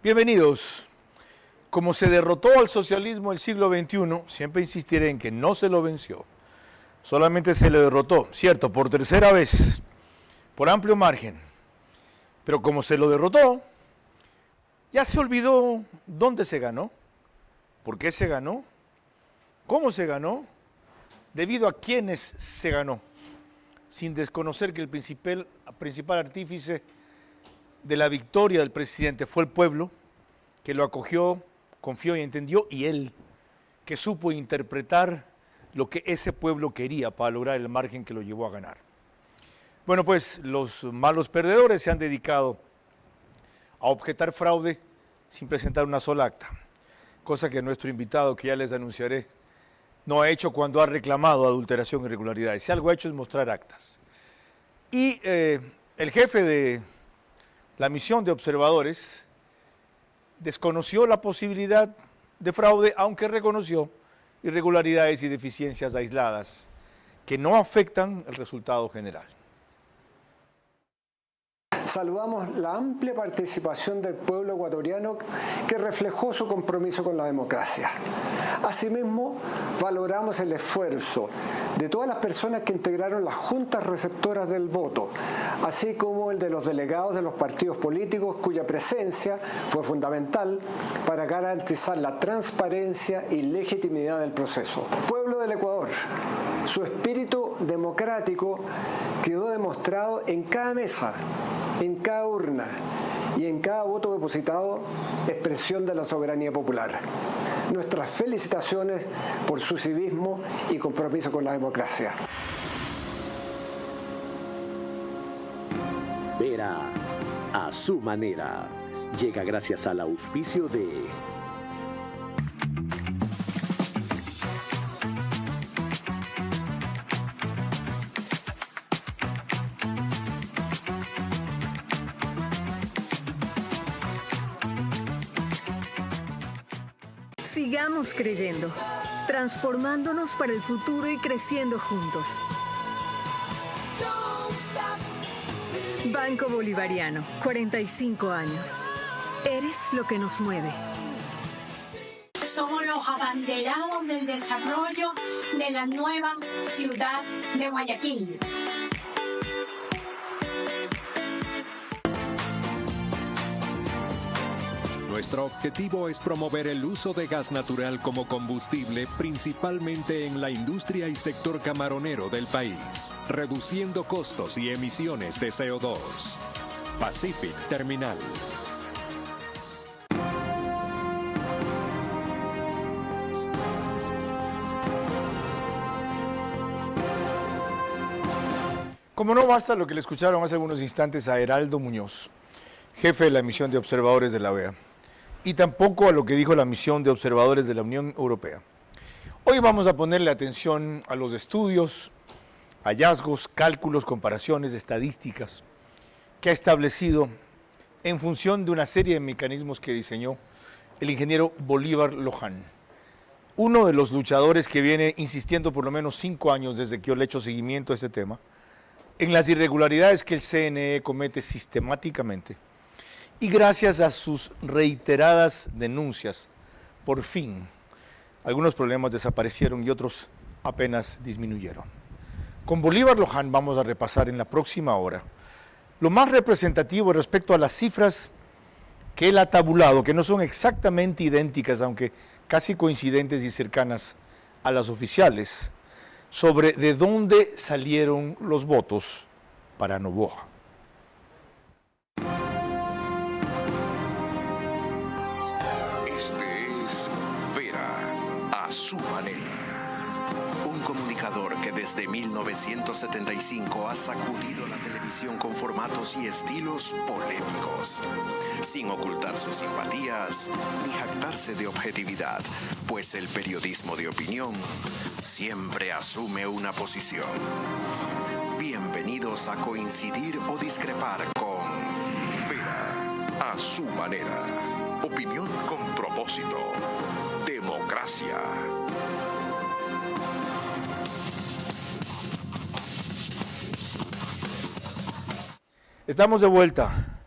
Bienvenidos. Como se derrotó al socialismo del siglo XXI, siempre insistiré en que no se lo venció. Solamente se lo derrotó, cierto, por tercera vez, por amplio margen. Pero como se lo derrotó, ya se olvidó dónde se ganó, por qué se ganó, cómo se ganó, debido a quiénes se ganó, sin desconocer que el principal artífice de la victoria del presidente fue el pueblo, que lo acogió, confió y entendió, y él, que supo interpretar lo que ese pueblo quería para lograr el margen que lo llevó a ganar. Bueno, pues los malos perdedores se han dedicado a objetar fraude sin presentar una sola acta, cosa que nuestro invitado, que ya les anunciaré, no ha hecho cuando ha reclamado adulteración e irregularidades. Si algo ha hecho es mostrar actas. Y el jefe de la misión de observadores desconoció la posibilidad de fraude, aunque reconoció irregularidades y deficiencias aisladas que no afectan el resultado general. Saludamos la amplia participación del pueblo ecuatoriano que reflejó su compromiso con la democracia. Asimismo, valoramos el esfuerzo de todas las personas que integraron las juntas receptoras del voto, así como el de los delegados de los partidos políticos cuya presencia fue fundamental para garantizar la transparencia y legitimidad del proceso. Pueblo del Ecuador, su espíritu democrático quedó demostrado en cada mesa, en cada urna y en cada voto depositado, expresión de la soberanía popular. Nuestras felicitaciones por su civismo y compromiso con la democracia. Vera a su manera. Llega gracias al auspicio de Sigamos creyendo, transformándonos para el futuro y creciendo juntos. Banco Bolivariano, 45 años. Eres lo que nos mueve. Somos los abanderados del desarrollo de la nueva ciudad de Guayaquil. Nuestro objetivo es promover el uso de gas natural como combustible, principalmente en la industria y sector camaronero del país, reduciendo costos y emisiones de CO2. Pacific Terminal. Como no basta lo que le escucharon hace algunos instantes a Heraldo Muñoz, jefe de la misión de observadores de la OEA, y tampoco a lo que dijo la misión de observadores de la Unión Europea. Hoy vamos a ponerle atención a los estudios, hallazgos, cálculos, comparaciones, estadísticas que ha establecido en función de una serie de mecanismos que diseñó el ingeniero Bolívar Loján, uno de los luchadores que viene insistiendo por lo menos 5 años desde que yo le he hecho seguimiento a este tema, en las irregularidades que el CNE comete sistemáticamente. Y gracias a sus reiteradas denuncias, por fin, algunos problemas desaparecieron y otros apenas disminuyeron. Con Bolívar Loján vamos a repasar en la próxima hora lo más representativo respecto a las cifras que él ha tabulado, que no son exactamente idénticas, aunque casi coincidentes y cercanas a las oficiales, sobre de dónde salieron los votos para Noboa. A su manera. Un comunicador que desde 1975 ha sacudido la televisión con formatos y estilos polémicos, sin ocultar sus simpatías ni jactarse de objetividad, pues el periodismo de opinión siempre asume una posición. Bienvenidos a coincidir o discrepar con Vera a su manera. Opinión con propósito. Democracia. Estamos de vuelta.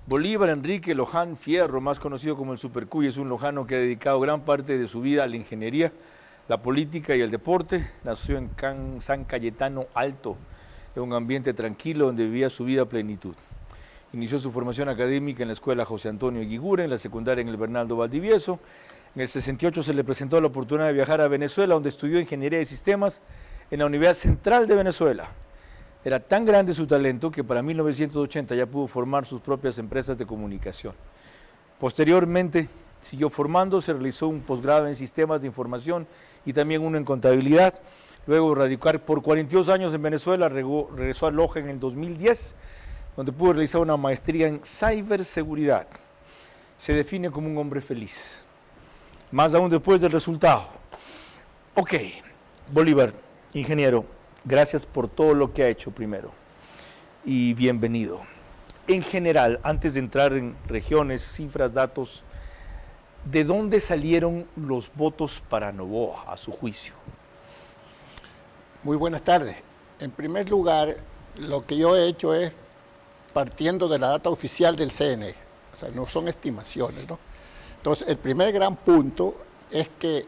Bolívar Enrique Loján Fierro, más conocido como el Supercuy, es un lojano que ha dedicado gran parte de su vida a la ingeniería, la política y el deporte. Nació en San Cayetano Alto, en un ambiente tranquilo donde vivía su vida a plenitud. Inició su formación académica en la escuela José Antonio Eguiguren, en la secundaria en el Bernardo Valdivieso. En el 68 se le presentó la oportunidad de viajar a Venezuela, donde estudió ingeniería de sistemas en la Universidad Central de Venezuela. Era tan grande su talento que para 1980 ya pudo formar sus propias empresas de comunicación. Posteriormente siguió formándose, realizó un posgrado en sistemas de información y también uno en contabilidad. Luego de radicar por 42 años en Venezuela, regresó a Loja en el 2010, donde pudo realizar una maestría en ciberseguridad. Se define como un hombre feliz, más aún después del resultado. Ok, Bolívar, ingeniero, gracias por todo lo que ha hecho primero y bienvenido. En general, antes de entrar en regiones, cifras, datos, ¿de dónde salieron los votos para Noboa, a su juicio? Muy buenas tardes. En primer lugar, lo que yo he hecho es partiendo de la data oficial del CNE, o sea, no son estimaciones, ¿no? Entonces, el primer gran punto es que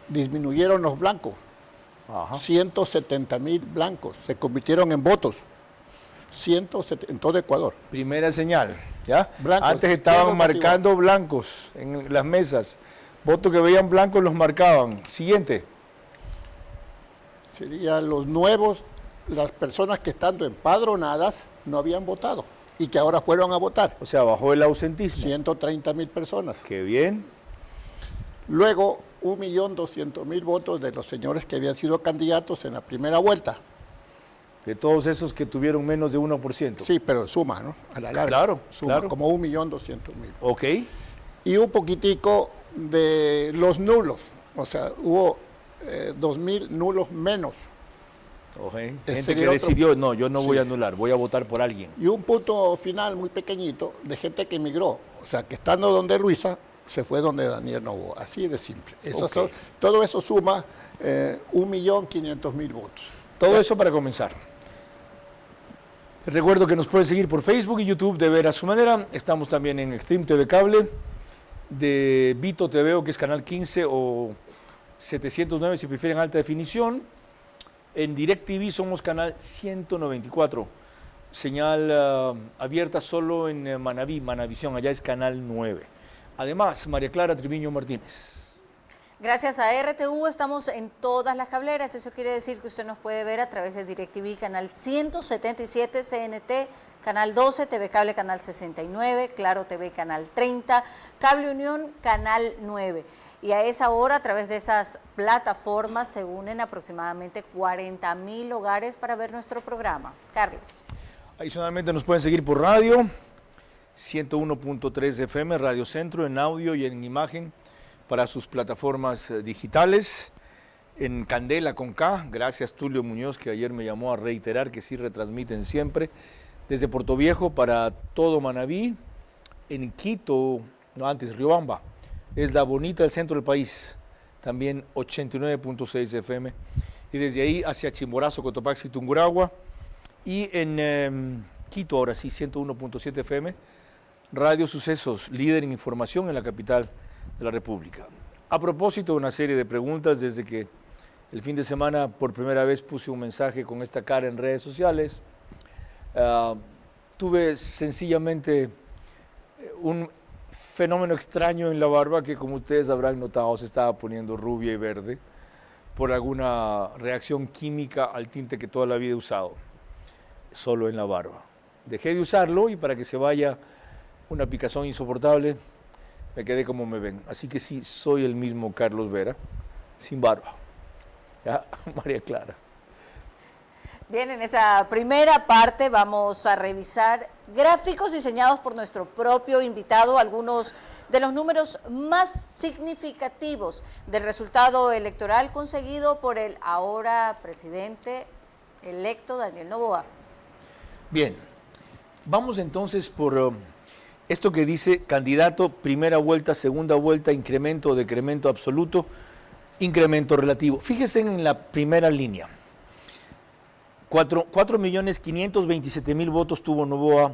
disminuyeron los blancos. Ajá. 170,000 blancos se convirtieron en votos. 170 en todo Ecuador. Primera señal, ¿ya? Blancos. Antes estaban marcando blancos en las mesas. Votos que veían blancos los marcaban. Siguiente. Serían los nuevos, las personas que estando empadronadas no habían votado y que ahora fueron a votar. O sea, bajó el ausentismo. 130,000 personas. Qué bien. Luego, 1.200.000 votos de los señores que habían sido candidatos en la primera vuelta. De todos esos que tuvieron menos de 1%. Sí, pero suma, ¿no? A la larga. Claro, suma, claro. Como 1.200.000. Ok. Y un poquitico de los nulos. O sea, hubo 2.000 nulos menos. Okay. Gente que decidió, no, yo no voy a anular, voy a votar por alguien. Y un punto final muy pequeñito de gente que emigró. O sea, que estando donde Luisa, se fue donde Daniel Noboa. Así de simple. Todo eso suma 1.500.000 votos. Todo eso para comenzar. Recuerdo que nos pueden seguir por Facebook y YouTube de Ver a Su Manera. Estamos también en Extreme TV Cable, de Vito TV, que es canal 15 o 709 si prefieren alta definición. En DirecTV somos canal 194. Señal abierta solo en Manaví, Manavisión, allá es canal 9. Además, María Clara Triviño Martínez. Gracias a RTV estamos en todas las cableras, eso quiere decir que usted nos puede ver a través de DirecTV, canal 177, CNT, canal 12, TV Cable, canal 69, Claro TV, canal 30, Cable Unión, canal 9. Y a esa hora, a través de esas plataformas, se unen aproximadamente 40,000 hogares para ver nuestro programa. Carlos. Adicionalmente nos pueden seguir por radio, 101.3 FM, Radio Centro, en audio y en imagen, para sus plataformas digitales, en Candela con K, gracias Tulio Muñoz, que ayer me llamó a reiterar que sí retransmiten siempre, desde Puerto Viejo para todo Manaví, en Quito, no antes, Riobamba, es la bonita del centro del país, también 89.6 FM, y desde ahí hacia Chimborazo, Cotopaxi, Tungurahua, y en Quito, ahora sí, 101.7 FM, Radio Sucesos, líder en información en la capital de la República. A propósito de una serie de preguntas, desde que el fin de semana por primera vez puse un mensaje con esta cara en redes sociales, tuve sencillamente un fenómeno extraño en la barba que, como ustedes habrán notado, se estaba poniendo rubia y verde por alguna reacción química al tinte que toda la vida he usado, solo en la barba. Dejé de usarlo y para que se vaya una picazón insoportable, me quedé como me ven. Así que sí, soy el mismo Carlos Vera, sin barba. ¿Ya? María Clara. Bien, en esa primera parte vamos a revisar gráficos diseñados por nuestro propio invitado, algunos de los números más significativos del resultado electoral conseguido por el ahora presidente electo Daniel Noboa. Bien, vamos entonces por esto que dice candidato, primera vuelta, segunda vuelta, incremento o decremento absoluto, incremento relativo. Fíjese en la primera línea. 4.527.000 votos tuvo Noboa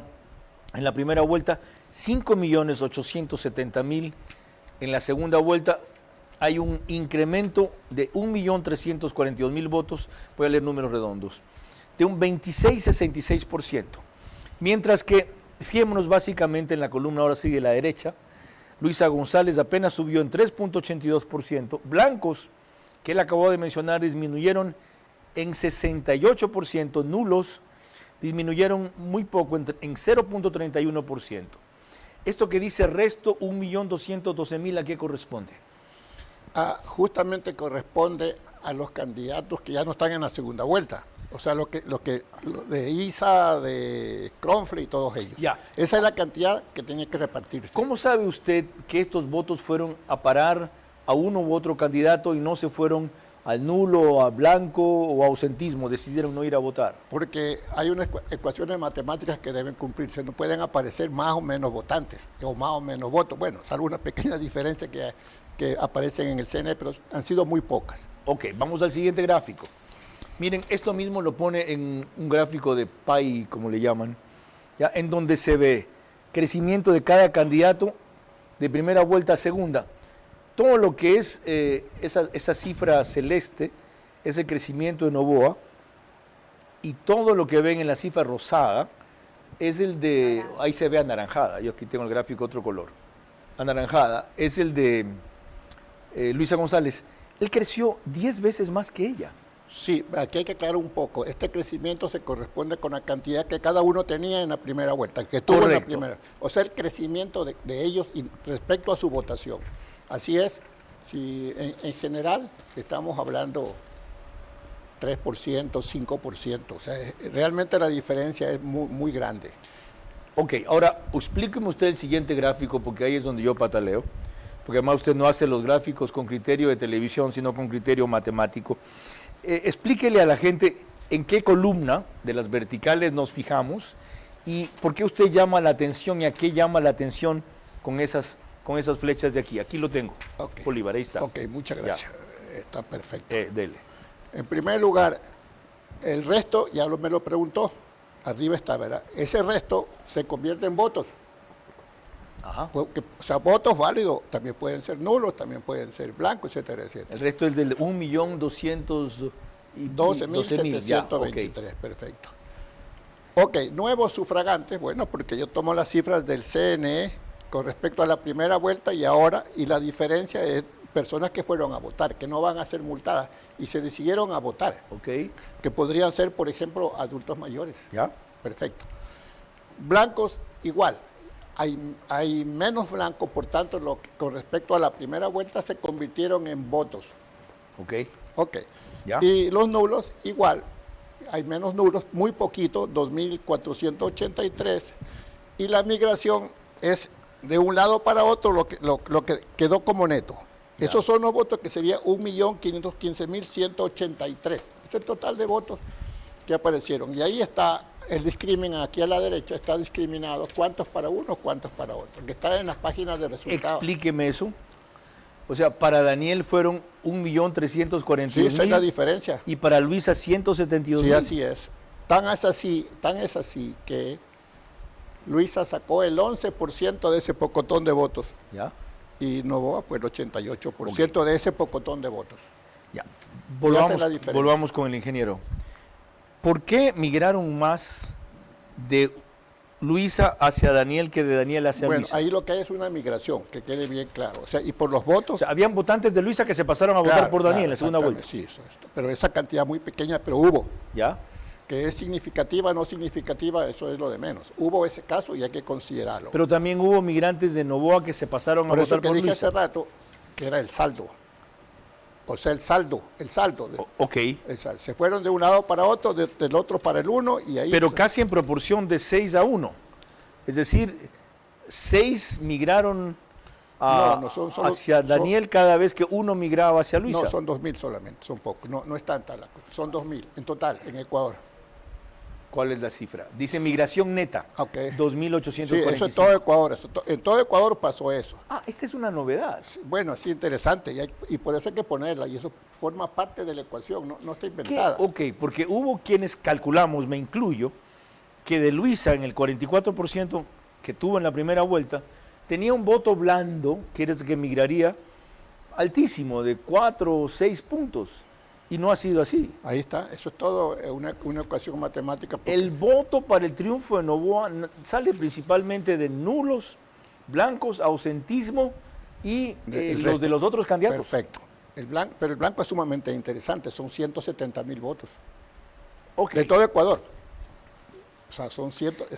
en la primera vuelta, 5.870.000 en la segunda vuelta. Hay un incremento de 1.342.000 votos, voy a leer números redondos, de un 26,66%. Mientras que, fijémonos básicamente en la columna, ahora sigue la derecha, Luisa González apenas subió en 3,82%, blancos, que él acabó de mencionar, disminuyeron en 68%, nulos disminuyeron muy poco, en 0,31%. Esto que dice resto, 1.212.000, ¿a qué corresponde? Justamente corresponde a los candidatos que ya no están en la segunda vuelta. O sea, lo de Isa, de Kronfle y todos ellos. Ya. Esa es la cantidad que tiene que repartirse. ¿Cómo sabe usted que estos votos fueron a parar a uno u otro candidato y no se fueron al nulo, a blanco o a ausentismo, decidieron no ir a votar? Porque hay unas ecuaciones matemáticas que deben cumplirse. No pueden aparecer más o menos votantes o más o menos votos. Bueno, salvo una pequeña diferencia que aparecen en el CNE, pero han sido muy pocas. Ok, vamos al siguiente gráfico. Miren, esto mismo lo pone en un gráfico de PAI, como le llaman, ¿ya? En donde se ve crecimiento de cada candidato de primera vuelta a segunda. Todo lo que es esa cifra celeste es el crecimiento de Noboa, y todo lo que ven en la cifra rosada es el de, ahí se ve anaranjada, yo aquí tengo el gráfico otro color, anaranjada, es el de Luisa González. Él creció 10 veces más que ella. Sí, aquí hay que aclarar un poco. Este crecimiento se corresponde con la cantidad que cada uno tenía en la primera vuelta, que tuvo en la primera. O sea, el crecimiento de ellos respecto a su votación. Así es, si en general estamos hablando 3%, 5%, o sea, realmente la diferencia es muy, muy grande. Ok, ahora explíqueme usted el siguiente gráfico, porque ahí es donde yo pataleo, porque además usted no hace los gráficos con criterio de televisión, sino con criterio matemático. Explíquele a la gente en qué columna de las verticales nos fijamos y por qué usted llama la atención y a qué llama la atención con esas flechas de aquí. Aquí lo tengo, Okay. Bolívar, ahí está. Ok, muchas gracias. Ya. Está perfecto. Dele. En primer lugar, el resto, ya me lo preguntó, arriba está, ¿verdad? Ese resto se convierte en votos. Ajá. Porque, o sea, votos válidos también pueden ser nulos, también pueden ser blancos, etcétera, etcétera. El resto es del 1.212.723, perfecto. Ok, nuevos sufragantes, bueno, porque yo tomo las cifras del CNE con respecto a la primera vuelta y ahora, y la diferencia es personas que fueron a votar, que no van a ser multadas y se decidieron a votar. Ok. Que podrían ser, por ejemplo, adultos mayores. ¿Ya? Perfecto. Blancos, igual. Hay menos blancos, por tanto, con respecto a la primera vuelta se convirtieron en votos. Ok. Ok. ¿Ya? Y los nulos, igual. Hay menos nulos, muy poquito, 2.483. Y la migración es de un lado para otro lo que quedó como neto. Ya. Esos son los votos que sería 1.515.183. Es el total de votos que aparecieron. Y ahí está el discrimen, aquí a la derecha está discriminado cuántos para uno, cuántos para otro, que está en las páginas de resultados. Explíqueme eso. O sea, para Daniel fueron 1.342.000. Sí, esa es la diferencia. Y para Luisa 172.000. Sí, así es. Tan es así que Luisa sacó el 11% de ese pocotón de votos. ¿Ya? Y Noboa, pues el 88% de ese pocotón de votos. Ya. hace la diferencia. Volvamos con el ingeniero. ¿Por qué migraron más de Luisa hacia Daniel que de Daniel hacia Luisa? Bueno, ahí lo que hay es una migración, que quede bien claro. O sea, y por los votos... O sea, habían votantes de Luisa que se pasaron a votar por Daniel en la segunda vuelta. Sí, eso. Pero esa cantidad muy pequeña, pero hubo. ¿Ya? Que es significativa o no significativa, eso es lo de menos. Hubo ese caso y hay que considerarlo. Pero también hubo migrantes de Noboa que se pasaron a por votar eso que por dije Luisa. hace rato que era el saldo. O sea, el saldo. Ok. Se fueron de un lado para otro, del otro para el uno y ahí... Pero casi en proporción de 6-1. Es decir, 6 migraron hacia Daniel cada vez que uno migraba hacia Luisa. No, son 2.000 solamente, son pocos. No es tanta la cosa. Son 2.000 en total en Ecuador. ¿Cuál es la cifra? Dice migración neta, Okay. 2.845. Sí, eso es todo Ecuador. En todo Ecuador pasó eso. Ah, esta es una novedad. Bueno, sí, interesante. Y por eso hay que ponerla. Y eso forma parte de la ecuación, no está inventada. Ok, porque hubo quienes calculamos, me incluyo, que de Luisa en el 44% que tuvo en la primera vuelta, tenía un voto blando, que era el que migraría, altísimo, de 4 o 6 puntos. Y no ha sido así. Ahí está, eso es todo una ecuación matemática. El voto para el triunfo de Noboa sale principalmente de nulos, blancos, ausentismo y los de los otros candidatos. Perfecto. Pero el blanco es sumamente interesante, son 170.000 votos. Okay. De todo Ecuador. O sea, son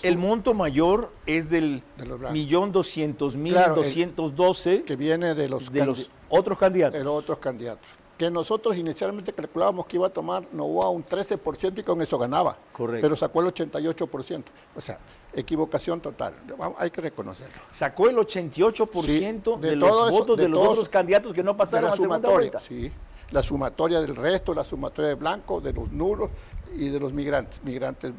el monto mayor es del de los blancos. 1.200.212 claro, que viene de los otros candidatos. De los otros candidatos. Que nosotros inicialmente calculábamos que iba a tomar Noboa un 13% y con eso ganaba. Correcto. Pero sacó el 88%. O sea, equivocación total. Hay que reconocerlo. Sacó el 88% sí, de los votos de los otros candidatos que no pasaron a segunda vuelta. Sí, la sumatoria del resto, la sumatoria de blancos, de los nulos y de los migrantes,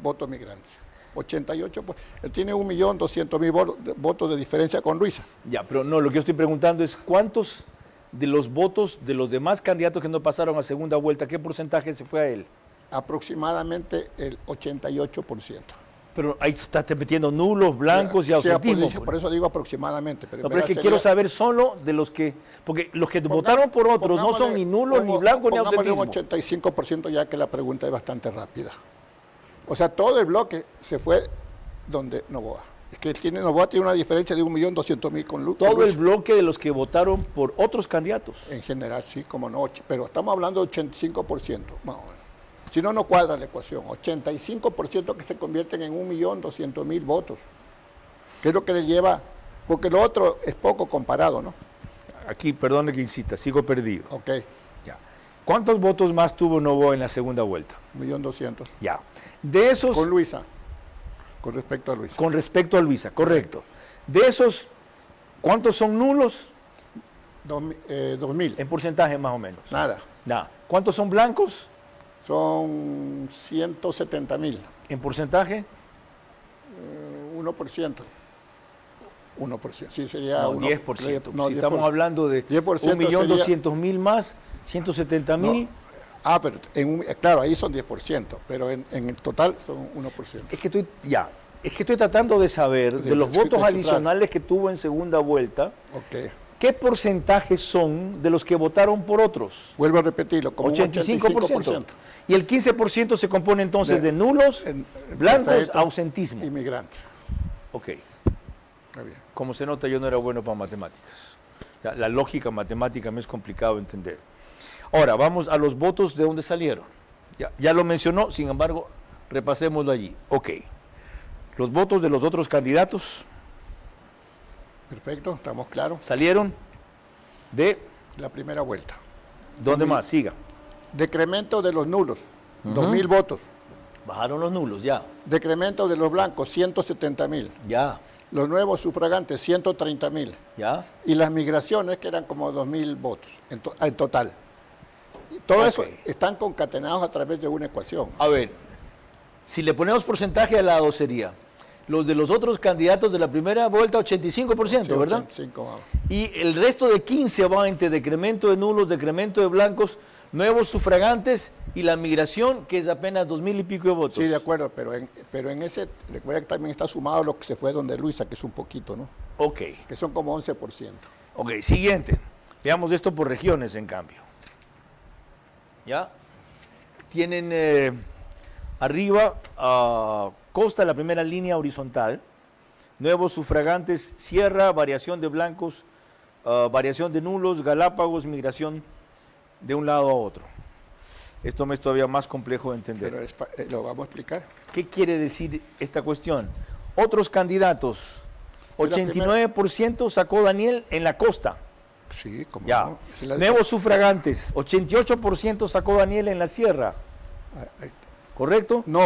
votos migrantes. 88, pues, él tiene 1.200.000 votos de diferencia con Luisa. Ya, pero no, lo que yo estoy preguntando es cuántos de los votos de los demás candidatos que no pasaron a segunda vuelta, ¿qué porcentaje se fue a él? Aproximadamente el 88%. Pero ahí estás metiendo nulos, blancos y ausentismo. Por eso digo aproximadamente. Pero es que quiero saber solo de los que, porque los que votaron por otros no son ni nulos, ni blancos, ni ausentismo. Un 85% ya que la pregunta es bastante rápida. O sea, todo el bloque se fue donde Noboa. Es que Noboa tiene una diferencia de 1.200.000 con Luis. Todo el bloque de los que votaron por otros candidatos. En general, sí, como no. Pero estamos hablando de 85%, más o menos. Si no, no cuadra la ecuación. 85% que se convierten en 1.200.000 votos. ¿Qué es lo que le lleva? Porque lo otro es poco comparado, ¿no? Aquí, perdone que insista, sigo perdido. Ok. Ya. ¿Cuántos votos más tuvo Noboa en la segunda vuelta? 1.200.000. Ya. De esos... Con Luisa. Con respecto a Luisa. Con respecto a Luisa, correcto. De esos, ¿cuántos son nulos? 2.000. En porcentaje más o menos. Nada. Nada. ¿Cuántos son blancos? Son 170.000. ¿En porcentaje? 1%. 1%. Sí, sería no, 1%. 10%. No, si 10%. Estamos hablando de 1.200.000 más, 170.000. No. Ah, pero claro, ahí son 10%, pero en el total son 1%. Es que estoy tratando de saber de los votos adicionales que tuvo en segunda vuelta. Okay. ¿Qué porcentajes son de los que votaron por otros? Vuelvo a repetirlo, como 85%. Y el 15% se compone entonces de nulos, blancos, ausentismo. Inmigrantes. Ok. Está bien. Como se nota, yo no era bueno para matemáticas. La lógica matemática me es complicado entender. Ahora, vamos a los votos de dónde salieron. Ya lo mencionó, sin embargo, repasémoslo allí. Ok. Los votos de los otros candidatos. Perfecto, estamos claros. Salieron de... la primera vuelta. ¿Dónde más? Siga. Decremento de los nulos, 2.000 votos. Bajaron los nulos, ya. Decremento de los blancos, 170.000. Ya. Los nuevos sufragantes, 130.000. Ya. Y las migraciones, que eran como 2.000 votos en total. Todo eso están concatenados a través de una ecuación. A ver, si le ponemos porcentaje al lado sería los de los otros candidatos de la primera vuelta 85%, sí, ¿verdad? 85, vamos. Y el resto de 15 va entre decremento de nulos, decremento de blancos, nuevos sufragantes y la migración, que es apenas 2.000 y pico de votos. Sí, de acuerdo, pero en ese, recuerda que también está sumado lo que se fue donde Luisa, que es un poquito, ¿no? Ok. Que son como 11%. Ok, siguiente. Veamos esto por regiones, en cambio. ¿Ya? Tienen arriba costa, la primera línea horizontal, nuevos sufragantes, sierra, variación de blancos, variación de nulos, Galápagos, migración de un lado a otro. Esto me es todavía más complejo de entender. Pero lo vamos a explicar. ¿Qué quiere decir esta cuestión? Otros candidatos, 89% sacó Daniel en la costa. Sí, como ya. No. Nuevos sufragantes, 88% sacó Daniel en la sierra. ¿Correcto? No.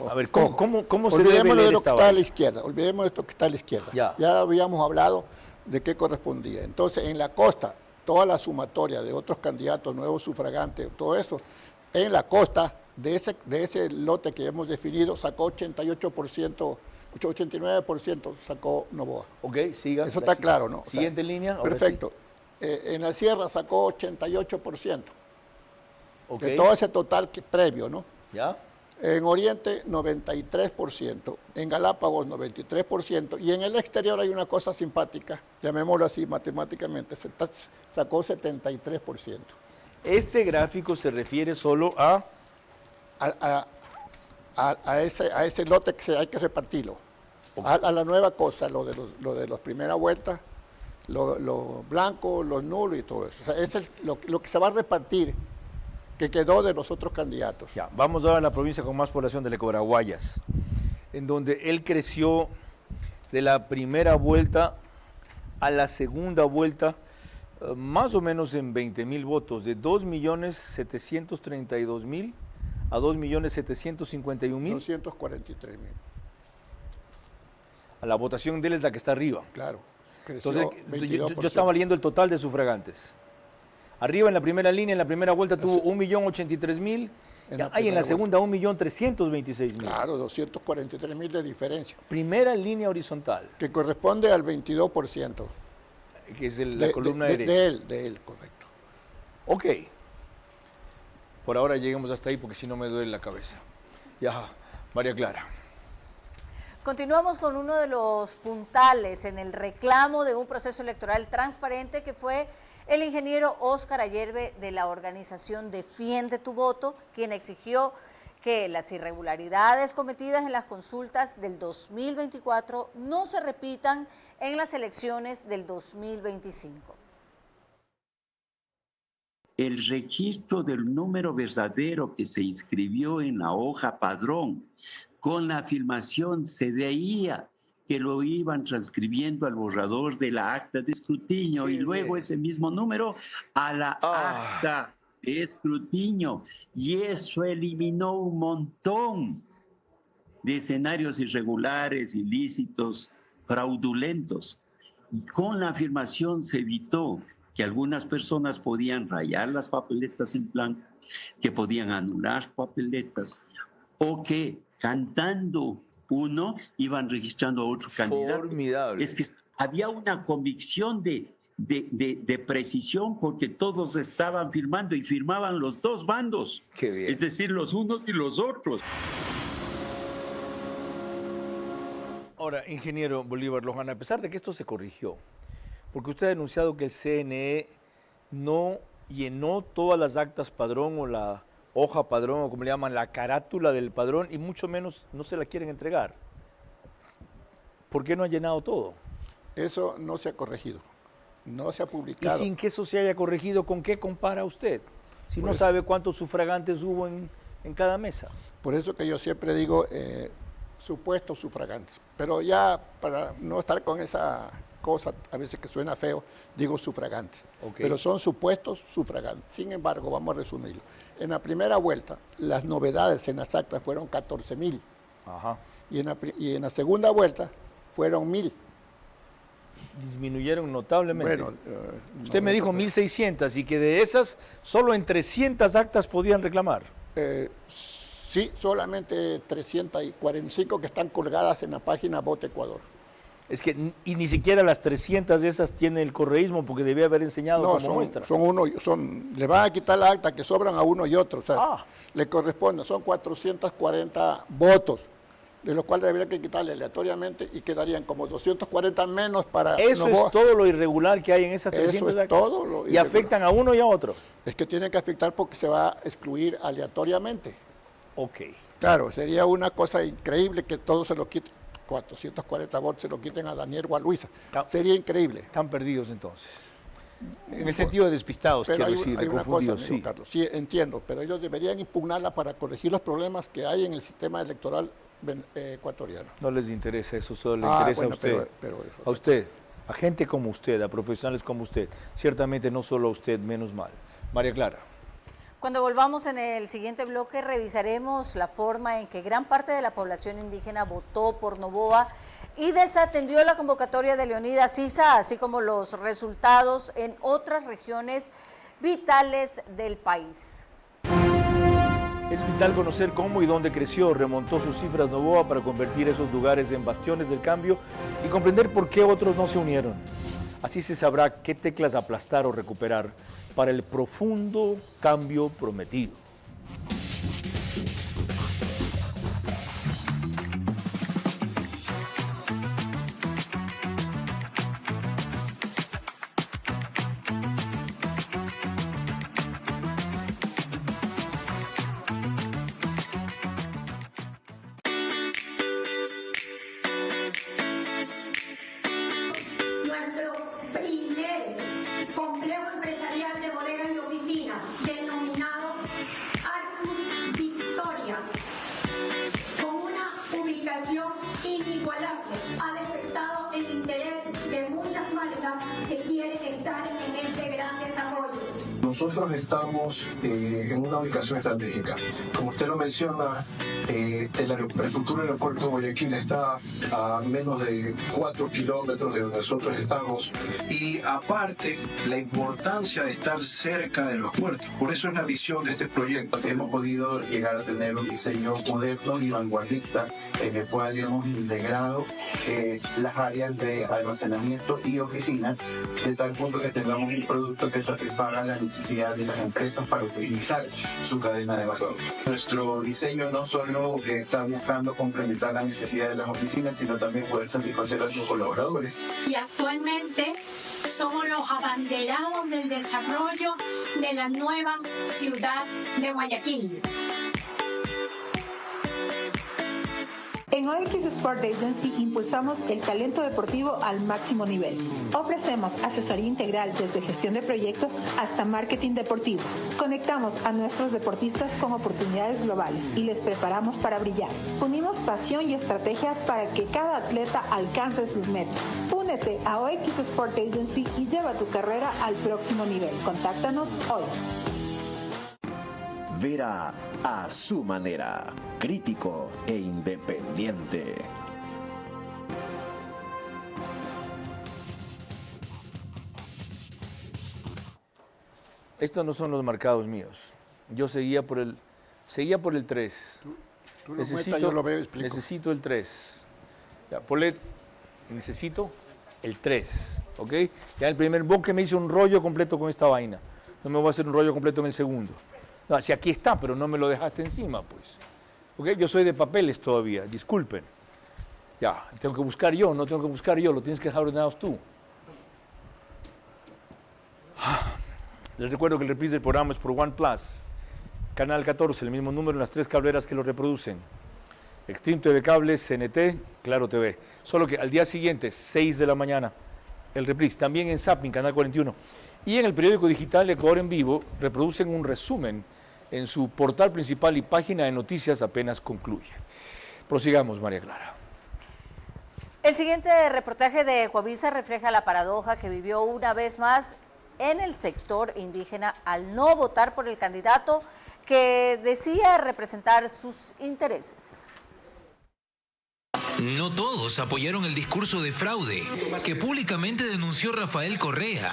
A ver, ¿cómo se debe leer esta está a la izquierda? Olvidemos de esto que está a la izquierda. Ya habíamos hablado de qué correspondía. Entonces, en la costa, toda la sumatoria de otros candidatos, nuevos sufragantes, todo eso, en la costa de ese lote que hemos definido, sacó 88%, 89% sacó Noboa. Ok, siga. Eso está claro, ¿no? Siguiente línea. Perfecto. Sí. En la sierra sacó 88%. Okay. De todo ese total previo, ¿no? Ya. En Oriente, 93%. En Galápagos, 93%. Y en el exterior hay una cosa simpática, llamémoslo así matemáticamente, sacó 73%. Este gráfico se refiere solo a ese lote que hay que repartirlo. Okay. A la nueva cosa, lo de las primeras vueltas, los blancos, los nulos y todo eso. O sea, es lo que se va a repartir, que quedó de los otros candidatos. Ya, vamos ahora a la provincia con más población de Lecobraguayas, en donde él creció de la primera vuelta a la segunda vuelta, más o menos en 20,000 votos, de 2,732,000 a 2,751,000. 243,000. A la votación de él es la que está arriba. Claro. Entonces, yo estaba leyendo el total de sufragantes. Arriba en la primera línea, en la primera vuelta tuvo 1,083,000. Hay en la segunda 1,326,000. Claro, 243,000 de diferencia. Primera línea horizontal. Que corresponde al 22%. Que es la columna derecha. De él, correcto. Ok. Por ahora lleguemos hasta ahí porque si no me duele la cabeza. Ya, María Clara. Continuamos con uno de los puntales en el reclamo de un proceso electoral transparente, que fue el ingeniero Óscar Ayerbe de la organización Defiende tu Voto, quien exigió que las irregularidades cometidas en las consultas del 2024 no se repitan en las elecciones del 2025. El registro del número verdadero que se inscribió en la hoja padrón, con la afirmación se veía que lo iban transcribiendo al borrador de la acta de escrutinio y luego ese mismo número a la acta de escrutinio. Y eso eliminó un montón de escenarios irregulares, ilícitos, fraudulentos. Y con la afirmación se evitó que algunas personas podían rayar las papeletas en blanco, que podían anular papeletas o que cantando uno iban registrando a otro candidato. Formidable. Es que había una convicción de precisión porque todos estaban firmando y firmaban los dos bandos. Qué bien. Es decir, los unos y los otros. Ahora, ingeniero Bolívar Loján, a pesar de que esto se corrigió, porque usted ha denunciado que el CNE no llenó todas las actas padrón o la hoja padrón, o como le llaman, la carátula del padrón, y mucho menos no se la quieren entregar. ¿Por qué no ha llenado todo? Eso no se ha corregido, no se ha publicado. Y sin que eso se haya corregido, ¿con qué compara usted? Si no sabe cuántos sufragantes hubo en cada mesa. Por eso que yo siempre digo supuestos sufragantes, pero ya para no estar con esa cosa, a veces que suena feo, digo sufragantes. Okay. Pero son supuestos sufragantes. Sin embargo, vamos a resumirlo. En la primera vuelta, las novedades en las actas fueron 14,000. Ajá. Y en la segunda vuelta fueron 1,000. Disminuyeron notablemente. Bueno, usted me dijo 1,600 y que de esas solo en 300 actas podían reclamar. Sí, solamente 345 que están colgadas en la página Voto Ecuador. Es que ni siquiera las 300 de esas tiene el correísmo porque debía haber enseñado como muestra. Le van a quitar la acta que sobran a uno y otro. O sea, le corresponde, son 440 votos, de los cuales debería que quitarle aleatoriamente y quedarían como 240 menos para... Eso es todo lo irregular que hay en esas 300 actas. Todo lo y afectan a uno y a otro. Es que tienen que afectar porque se va a excluir aleatoriamente. Ok. Claro, sería una cosa increíble que todo se lo quite. 440 votos se lo quiten a Daniel o a Luisa. Sería increíble. Están perdidos entonces. En el sentido de despistados, pero quiero decir, de confundidos. Sí, Carlos, sí, entiendo, pero ellos deberían impugnarla para corregir los problemas que hay en el sistema electoral ecuatoriano. No les interesa eso, solo le interesa a usted. A usted, a gente como usted, a profesionales como usted. Ciertamente no solo a usted, menos mal. María Clara. Cuando volvamos en el siguiente bloque revisaremos la forma en que gran parte de la población indígena votó por Noboa y desatendió la convocatoria de Leonidas Sisa, así como los resultados en otras regiones vitales del país. Es vital conocer cómo y dónde creció, remontó sus cifras Noboa para convertir esos lugares en bastiones del cambio y comprender por qué otros no se unieron. Así se sabrá qué teclas aplastar o recuperar para el profundo cambio prometido. operación inigualable ha despertado el interés de muchas marcas que quieren estar en este gran desarrollo. Nosotros estamos en una ubicación estratégica. Como usted lo menciona, el futuro aeropuerto de Guayaquil está a menos de 4 kilómetros de donde nosotros estamos. Y aparte, la importancia de estar cerca de los puertos. Por eso es la visión de este proyecto. Hemos podido llegar a tener un diseño moderno y vanguardista en el cual hemos integrado las áreas de almacenamiento y oficinas de tal punto que tengamos un producto que satisfaga la necesidad de las empresas para utilizar su cadena de valor. Nuestro diseño no solo está buscando complementar las necesidades de las oficinas, sino también poder satisfacer a sus colaboradores. Y actualmente somos los abanderados del desarrollo de la nueva ciudad de Guayaquil. En OX Sport Agency impulsamos el talento deportivo al máximo nivel. Ofrecemos asesoría integral desde gestión de proyectos hasta marketing deportivo. Conectamos a nuestros deportistas con oportunidades globales y les preparamos para brillar. Unimos pasión y estrategia para que cada atleta alcance sus metas. Únete a OX Sport Agency y lleva tu carrera al próximo nivel. Contáctanos hoy. Vera a su manera, crítico e independiente. Estos no son los marcados míos. Yo seguía por el 3. Tú lo muestras, yo lo veo y explico. Necesito el 3. Ya, Polet, necesito el 3. ¿Ok? Ya el primer bloque me hizo un rollo completo con esta vaina. No me voy a hacer un rollo completo en el segundo. No, si aquí está, pero no me lo dejaste encima, pues. ¿Ok? Yo soy de papeles todavía, disculpen. Ya, tengo que buscar yo, no tengo que buscar yo, lo tienes que dejar ordenados tú. Les recuerdo que el reprise del programa es por OnePlus, Canal 14, el mismo número en las 3 cableras que lo reproducen. Extreme TV Cables, CNT, Claro TV. Solo que al día siguiente, 6 de la mañana, el reprise. También en Zapping, Canal 41. Y en el periódico digital Ecuador en Vivo, reproducen un resumen en su portal principal y página de noticias apenas concluye. Prosigamos, María Clara. El siguiente reportaje de Coavisa refleja la paradoja que vivió una vez más en el sector indígena al no votar por el candidato que decía representar sus intereses. No todos apoyaron el discurso de fraude que públicamente denunció Rafael Correa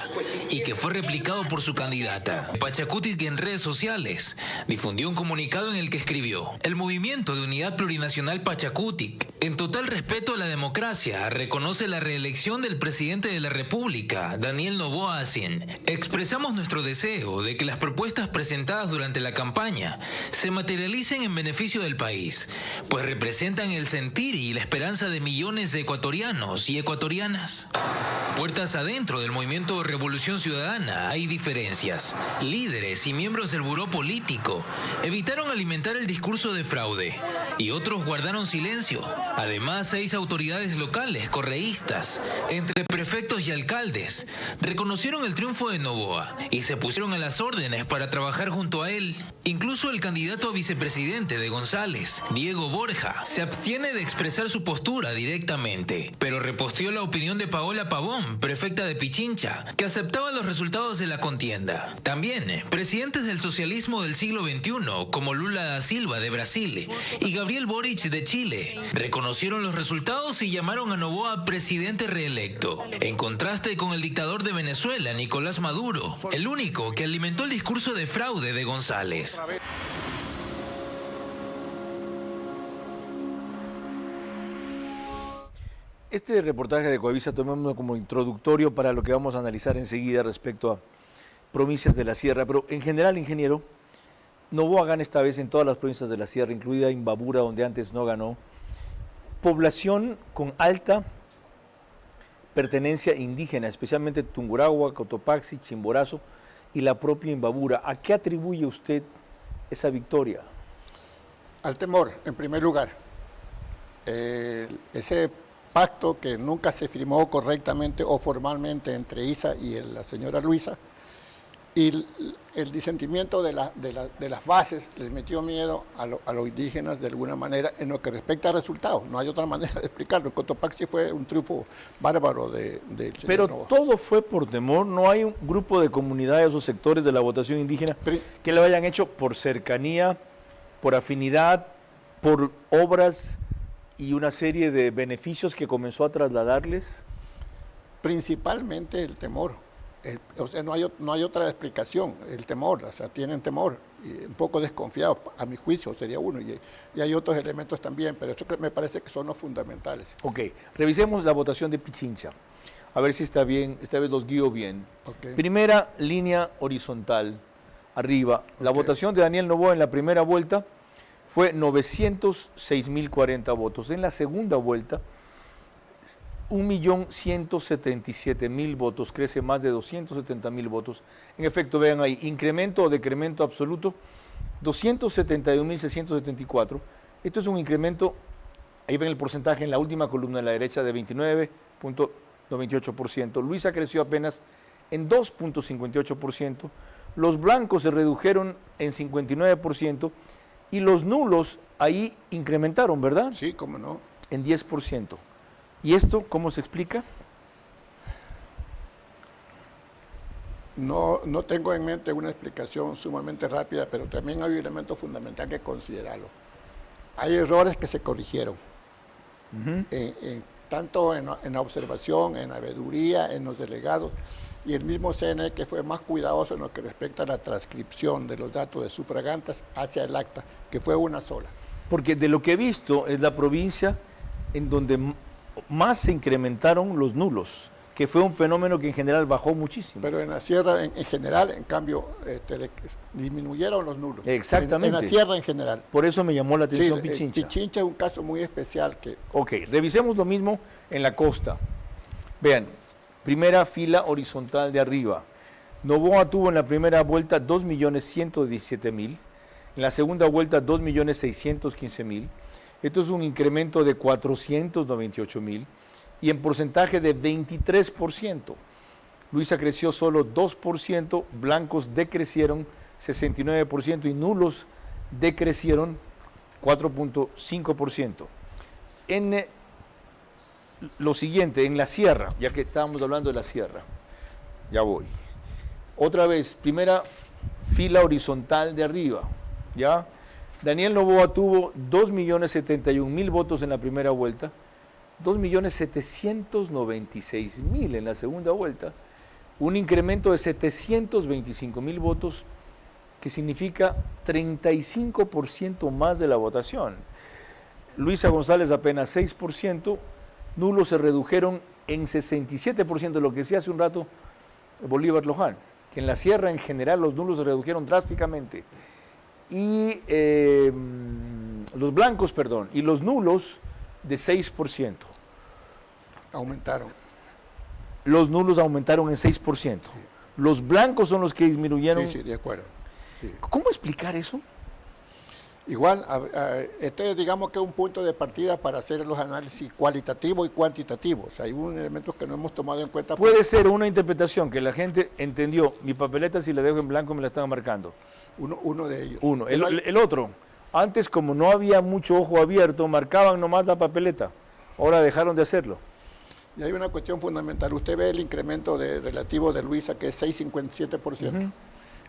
y que fue replicado por su candidata. Pachacutic en redes sociales difundió un comunicado en el que escribió: el Movimiento de Unidad Plurinacional Pachacutic, en total respeto a la democracia, reconoce la reelección del presidente de la República, Daniel Noboa Acien. Expresamos nuestro deseo de que las propuestas presentadas durante la campaña se materialicen en beneficio del país, pues representan el sentir y la esperanza de millones de ecuatorianos y ecuatorianas. Puertas adentro del movimiento Revolución Ciudadana hay diferencias. Líderes y miembros del buró político evitaron alimentar el discurso de fraude y otros guardaron silencio. Además, 6 autoridades locales correístas, entre prefectos y alcaldes, reconocieron el triunfo de Noboa y se pusieron a las órdenes para trabajar junto a él. Incluso el candidato a vicepresidente de González, Diego Borja, se abstiene de expresar su postura directamente, pero reposteó la opinión de Paola Pavón, prefecta de Pichincha, que aceptaba los resultados de la contienda. También, presidentes del socialismo del siglo XXI, como Lula da Silva de Brasil y Gabriel Boric de Chile, reconocieron los resultados y llamaron a Noboa presidente reelecto, en contraste con el dictador de Venezuela, Nicolás Maduro, el único que alimentó el discurso de fraude de González. Este reportaje de Coavisa tomémoslo como introductorio para lo que vamos a analizar enseguida respecto a provincias de la Sierra, pero en general, ingeniero, Noboa gana esta vez en todas las provincias de la Sierra, incluida Imbabura, donde antes no ganó. Población con alta pertenencia indígena, especialmente Tungurahua, Cotopaxi, Chimborazo y la propia Imbabura. ¿A qué atribuye usted esa victoria? Al temor, en primer lugar. Ese pacto que nunca se firmó correctamente o formalmente entre ISA y la señora Luisa, Y el disentimiento de las bases les metió miedo a los indígenas de alguna manera en lo que respecta a resultados. No hay otra manera de explicarlo. Cotopaxi fue un triunfo bárbaro del señor Pero Novoa. todo fue por temor. No hay un grupo de comunidades o sectores de la votación indígena que lo hayan hecho por cercanía, por afinidad, por obras y una serie de beneficios que comenzó a trasladarles. Principalmente el temor. O sea, no hay otra explicación, el temor, o sea, tienen temor, y un poco desconfiados, a mi juicio sería uno, y hay otros elementos también, pero eso me parece que son los fundamentales. Ok, revisemos la votación de Pichincha, a ver si está bien, esta vez los guío bien. Okay. Primera línea horizontal, arriba, la votación de Daniel Noboa en la primera vuelta fue 906.040 votos, en la segunda vuelta 1.177.000 votos, crece más de 270.000 votos. En efecto, vean ahí, incremento o decremento absoluto, 271.674. Esto es un incremento, ahí ven el porcentaje en la última columna de la derecha, de 29.98%. Luisa creció apenas en 2.58%. Los blancos se redujeron en 59% y los nulos ahí incrementaron, ¿verdad? Sí, cómo no. En 10%. ¿Y esto cómo se explica? No tengo en mente una explicación sumamente rápida, pero también hay un elemento fundamental que considerarlo. Hay errores que se corrigieron, tanto en la observación, en la veeduría, en los delegados, y el mismo CNE que fue más cuidadoso en lo que respecta a la transcripción de los datos de sufragantes hacia el acta, que fue una sola. Porque de lo que he visto es la provincia en donde más se incrementaron los nulos, que fue un fenómeno que en general bajó muchísimo. Pero en la sierra en general, en cambio, disminuyeron los nulos. Exactamente. En la sierra en general. Por eso me llamó la atención sí, Pichincha. Pichincha es un caso muy especial que... Ok, revisemos lo mismo en la costa. Vean, primera fila horizontal de arriba. Noboa tuvo en la primera vuelta 2.117.000, en la segunda vuelta 2.615.000. Esto es un incremento de 498.000 y en porcentaje de 23%. Luisa creció solo 2%, blancos decrecieron 69% y nulos decrecieron 4.5%. En lo siguiente, en la sierra, ya que estábamos hablando de la sierra, ya voy. Otra vez, primera fila horizontal de arriba, ¿ya? Daniel Noboa tuvo 2.071.000 votos en la primera vuelta, 2.796.000 en la segunda vuelta, un incremento de 725.000 votos, que significa 35% más de la votación. Luisa González apenas 6%, nulos se redujeron en 67%, lo que decía hace un rato Bolívar Loján, que en la sierra en general los nulos se redujeron drásticamente. Y los blancos, perdón, y los nulos de 6%. Aumentaron. Los nulos aumentaron en 6%. Sí. Los blancos son los que disminuyeron. Sí, de acuerdo. Sí. ¿Cómo explicar eso? Igual, este digamos que es un punto de partida para hacer los análisis cualitativos y cuantitativos. O sea, hay un elemento que no hemos tomado en cuenta. Puede ser una interpretación que la gente entendió, mi papeleta si la dejo en blanco me la están marcando. Uno de ellos. Uno. El otro, antes como no había mucho ojo abierto, marcaban nomás la papeleta. Ahora dejaron de hacerlo. Y hay una cuestión fundamental. Usted ve el incremento relativo de Luisa, que es 6,57%.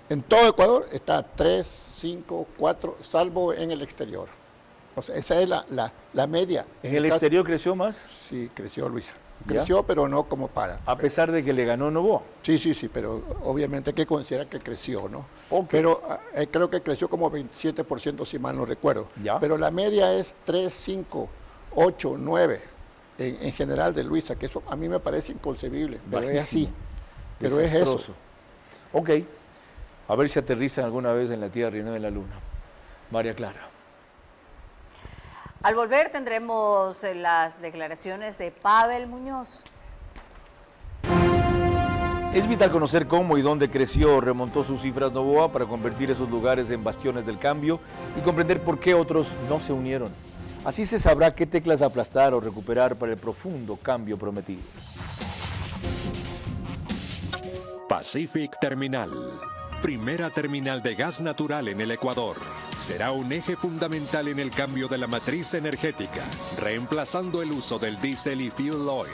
En todo Ecuador está 3, 5, 4, salvo en el exterior. O sea, esa es la media. ¿En el exterior creció más? Sí, creció Luisa. Creció, pero no como para. A pesar de que le ganó Noboa. Sí, pero obviamente hay que considerar que creció, ¿no? Okay. Pero creo que creció como 27%, si mal no recuerdo. ¿Ya? Pero la media es 3, 5, 8, 9 en general de Luisa, que eso a mí me parece inconcebible, pero bajísimo. Es así. Pero es eso. Ok. A ver si aterrizan alguna vez en la Tierra y no en la Luna. María Clara. Al volver tendremos las declaraciones de Pavel Muñoz. Es vital conocer cómo y dónde creció o remontó sus cifras Noboa para convertir esos lugares en bastiones del cambio y comprender por qué otros no se unieron. Así se sabrá qué teclas aplastar o recuperar para el profundo cambio prometido. Pacific Terminal. primera terminal de gas natural en el Ecuador. Será un eje fundamental en el cambio de la matriz energética, reemplazando el uso del diésel y fuel oil.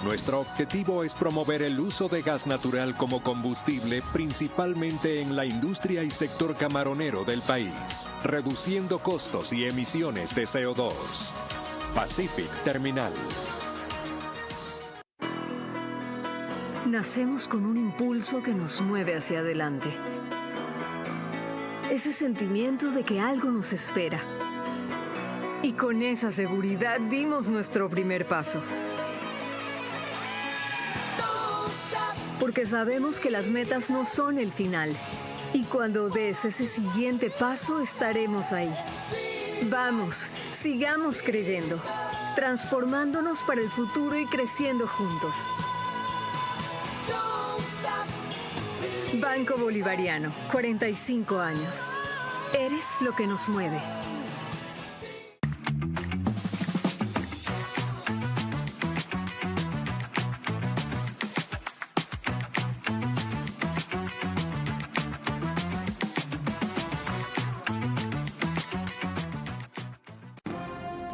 Nuestro objetivo es promover el uso de gas natural como combustible, principalmente en la industria y sector camaronero del país, reduciendo costos y emisiones de CO2. Pacific Terminal. Nacemos con un impulso que nos mueve hacia adelante. Ese sentimiento de que algo nos espera. Y con esa seguridad dimos nuestro primer paso. Porque sabemos que las metas no son el final. Y cuando des ese siguiente paso, estaremos ahí. Vamos, sigamos creyendo, transformándonos para el futuro y creciendo juntos. Banco Bolivariano, 45 años. Eres lo que nos mueve.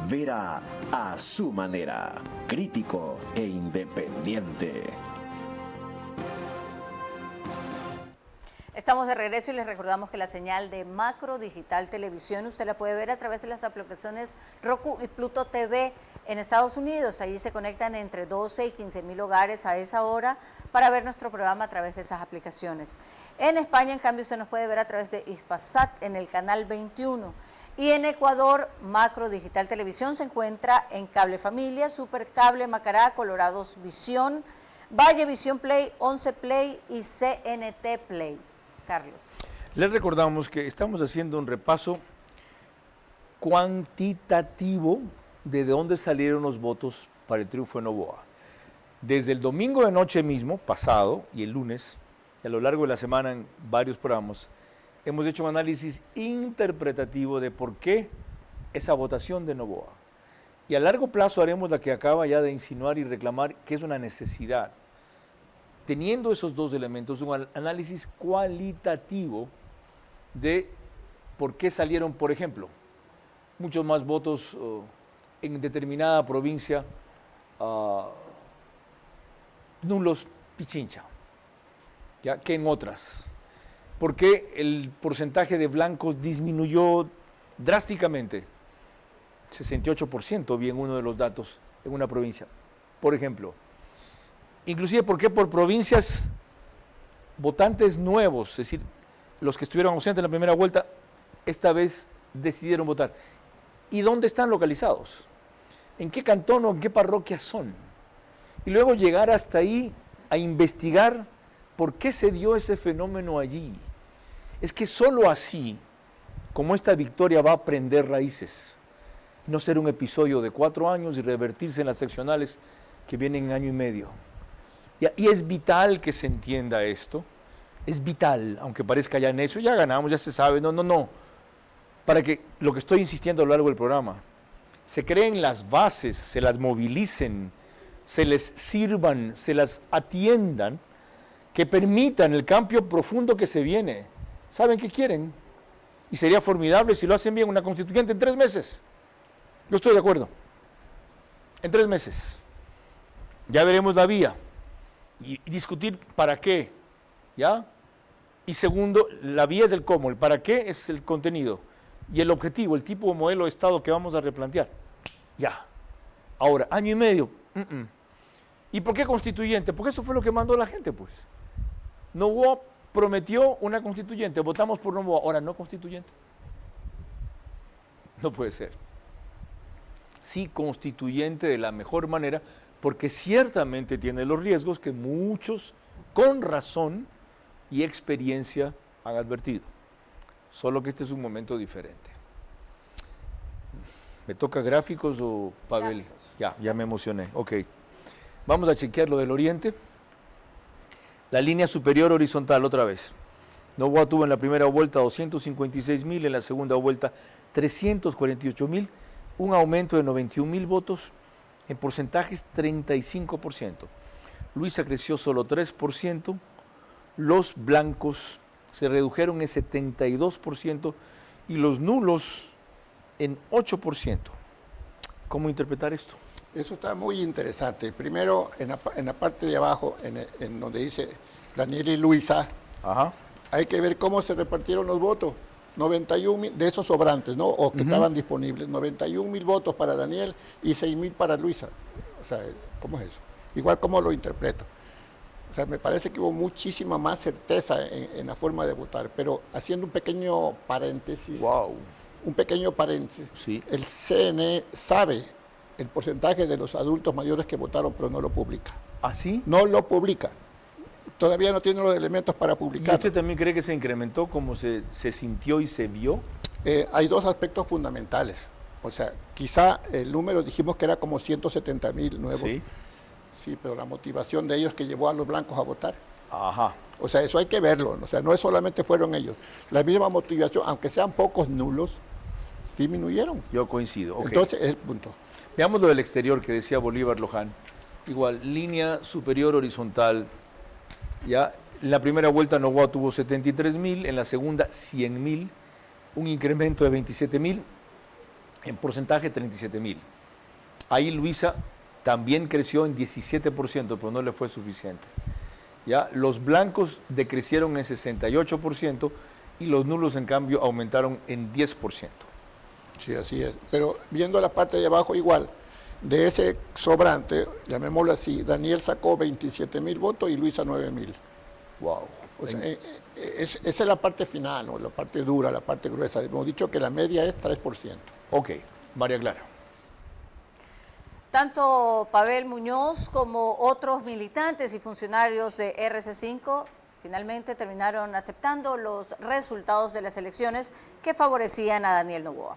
Vera a su manera, crítico e independiente. Estamos de regreso y les recordamos que la señal de Macro Digital Televisión usted la puede ver a través de las aplicaciones Roku y Pluto TV en Estados Unidos. Allí se conectan entre 12 y 15 mil hogares a esa hora para ver nuestro programa a través de esas aplicaciones. En España, en cambio, usted nos puede ver a través de Hispasat en el canal 21. Y en Ecuador, Macro Digital Televisión se encuentra en Cable Familia, Supercable Macará, Colorados Visión, Valle Visión Play, 11 Play y CNT Play. Carlos. Les recordamos que estamos haciendo un repaso cuantitativo de dónde salieron los votos para el triunfo de Noboa. Desde el domingo de noche mismo, pasado, y el lunes, y a lo largo de la semana en varios programas, hemos hecho un análisis interpretativo de por qué esa votación de Noboa. Y a largo plazo haremos la que acaba ya de insinuar y reclamar, que es una necesidad. Teniendo esos dos elementos, un análisis cualitativo de por qué salieron, por ejemplo, muchos más votos en determinada provincia nulos Pichincha, ¿ya? Que en otras. ¿Por qué el porcentaje de blancos disminuyó drásticamente? 68% vi en uno de los datos en una provincia, por ejemplo. Inclusive, ¿por qué por provincias votantes nuevos, es decir, los que estuvieron ausentes en la primera vuelta, esta vez decidieron votar? ¿Y dónde están localizados? ¿En qué cantón o en qué parroquia son? Y luego llegar hasta ahí a investigar por qué se dio ese fenómeno allí. Es que solo así, como esta victoria va a prender raíces, no ser un episodio de 4 años y revertirse en las seccionales que vienen en año y medio. Y es vital que se entienda esto, es vital, aunque parezca ya en eso, ya ganamos, ya se sabe, no, para que lo que estoy insistiendo a lo largo del programa, se creen las bases, se las movilicen, se les sirvan, se las atiendan, que permitan el cambio profundo que se viene. ¿Saben qué quieren? Y sería formidable si lo hacen bien una constituyente en 3 meses. Yo estoy de acuerdo. En 3 meses. Ya veremos la vía. Y discutir para qué, ¿ya? Y segundo, la vía es el cómo, el para qué es el contenido. Y el objetivo, el tipo de modelo de Estado que vamos a replantear. Ya. Ahora, año y medio. ¿Y por qué constituyente? Porque eso fue lo que mandó la gente, pues. Noboa prometió una constituyente, votamos por Noboa, ahora no constituyente. No puede ser. Sí, constituyente de la mejor manera, porque ciertamente tiene los riesgos que muchos, con razón y experiencia, han advertido. Solo que este es un momento diferente. ¿Me toca gráficos o Pavel? Ya me emocioné. Ok. Vamos a chequear lo del Oriente. La línea superior horizontal otra vez. Noboa tuvo en la primera vuelta 256.000, en la segunda vuelta 348.000, un aumento de 91.000 votos, en porcentajes 35%. Luisa creció solo 3%, los blancos se redujeron en 72% y los nulos en 8%. ¿Cómo interpretar esto? Eso está muy interesante. Primero, en la parte de abajo, en donde dice Daniel y Luisa, hay que ver cómo se repartieron los votos. 91.000 de esos sobrantes, ¿no? O que estaban disponibles. 91.000 votos para Daniel y 6.000 para Luisa. O sea, ¿cómo es eso? Igual, ¿cómo lo interpreto? O sea, me parece que hubo muchísima más certeza en la forma de votar. Pero haciendo un pequeño paréntesis. Un pequeño paréntesis. Sí. El CNE sabe el porcentaje de los adultos mayores que votaron, pero no lo publica. ¿Ah, sí? No lo publica. Todavía no tiene los elementos para publicar. ¿Y usted también cree que se incrementó como se sintió y se vio? Hay dos aspectos fundamentales. O sea, quizá el número dijimos que era como 170.000 nuevos. Sí. Sí, pero la motivación de ellos que llevó a los blancos a votar. Ajá. O sea, eso hay que verlo. O sea, no es solamente fueron ellos. La misma motivación, aunque sean pocos nulos, disminuyeron. Yo coincido. Okay. Entonces, es el punto. Veamos lo del exterior que decía Bolívar Loján. Igual, línea superior horizontal. Ya, en la primera vuelta Noboa tuvo 73.000, en la segunda 100.000, un incremento de 27.000, en porcentaje 37.000. Ahí Luisa también creció en 17%, pero no le fue suficiente. Ya, los blancos decrecieron en 68% y los nulos en cambio aumentaron en 10%. Sí, así es. Pero viendo la parte de abajo igual, de ese sobrante, llamémoslo así, Daniel sacó 27.000 votos y Luisa 9.000. Wow. O sea, esa es la parte final, ¿no? La parte dura, la parte gruesa. Hemos dicho que la media es 3%. Ok, María Clara. Tanto Pavel Muñoz como otros militantes y funcionarios de RC5 finalmente terminaron aceptando los resultados de las elecciones que favorecían a Daniel Noboa.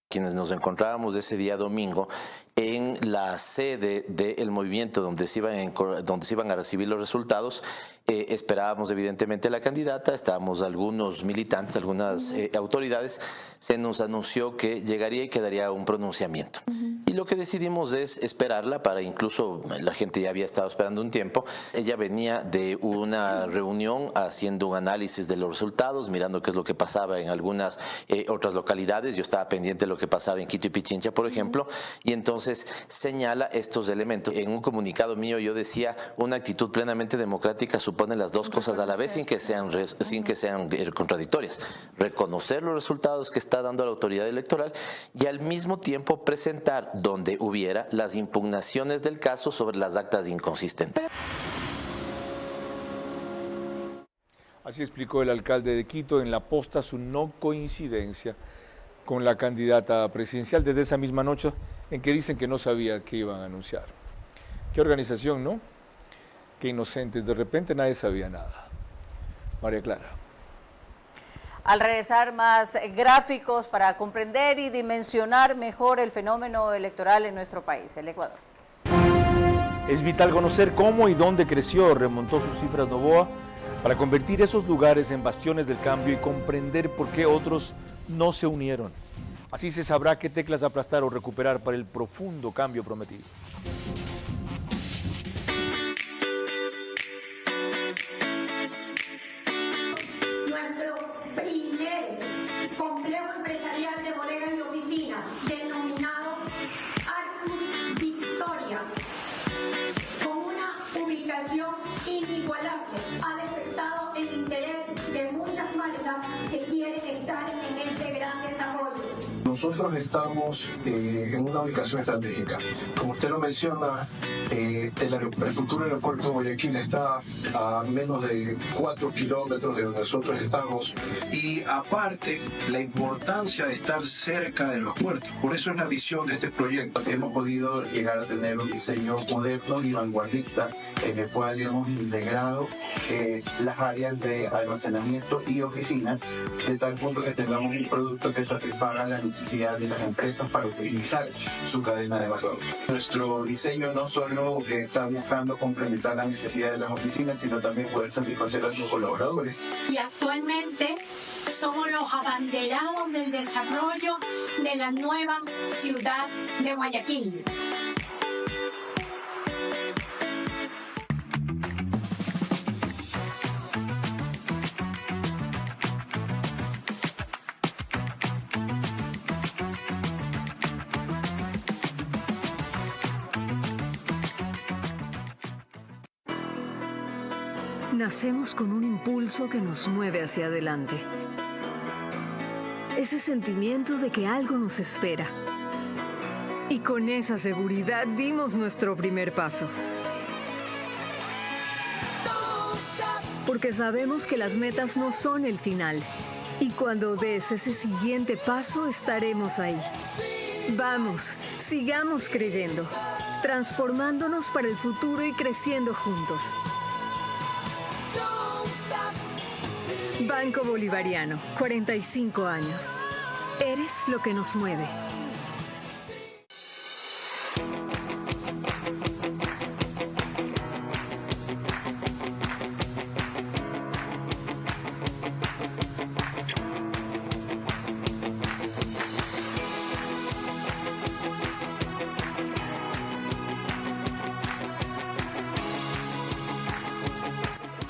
Quienes nos encontrábamos ese día domingo en la sede del movimiento donde se iban a recibir los resultados, esperábamos evidentemente a la candidata, estábamos algunos militantes, algunas autoridades, se nos anunció que llegaría y quedaría un pronunciamiento. Y lo que decidimos es esperarla para incluso, la gente ya había estado esperando un tiempo, ella venía de una reunión haciendo un análisis de los resultados, mirando qué es lo que pasaba en algunas otras localidades, yo estaba pendiente de lo que pasaba en Quito y Pichincha, por ejemplo, y entonces señala estos elementos. En un comunicado mío yo decía, una actitud plenamente democrática supone las dos cosas a la vez sin que sean contradictorias. Reconocer los resultados que está dando la autoridad electoral y al mismo tiempo presentar, donde hubiera, las impugnaciones del caso sobre las actas inconsistentes. Así explicó el alcalde de Quito en la posta su no coincidencia con la candidata presidencial desde esa misma noche en que dicen que no sabía qué iban a anunciar. Qué organización, ¿no? Qué inocentes, de repente nadie sabía nada. María Clara. Al regresar, más gráficos para comprender y dimensionar mejor el fenómeno electoral en nuestro país, el Ecuador. Es vital conocer cómo y dónde creció, remontó sus cifras Noboa, para convertir esos lugares en bastiones del cambio y comprender por qué otros no se unieron. Así se sabrá qué teclas aplastar o recuperar para el profundo cambio prometido. Nuestro primer complejo empresarial de bodegas y oficinas, denominado Arcus Victoria, con una ubicación inigualable, ha despertado el interés de muchas marcas que quieren estar en este gran desarrollo. Nosotros estamos en una ubicación estratégica. Como usted lo menciona, el futuro aeropuerto de Guayaquil está a menos de 4 kilómetros de donde nosotros estamos. Y aparte, la importancia de estar cerca de los puertos. Por eso es la visión de este proyecto. Hemos podido llegar a tener un diseño moderno y vanguardista en el cual hemos integrado las áreas de almacenamiento y oficinas de tal punto que tengamos un producto que satisfaga la necesidad de las empresas para optimizar su cadena de valor. Nuestro diseño no solo está buscando complementar las necesidades de las oficinas, sino también poder satisfacer a sus colaboradores. Y actualmente somos los abanderados del desarrollo de la nueva ciudad de Guayaquil. Nacemos con un impulso que nos mueve hacia adelante. Ese sentimiento de que algo nos espera. Y con esa seguridad dimos nuestro primer paso. Porque sabemos que las metas no son el final. Y cuando des ese siguiente paso, estaremos ahí. Vamos, sigamos creyendo, transformándonos para el futuro y creciendo juntos. Banco Bolivariano, 45 años. Eres lo que nos mueve.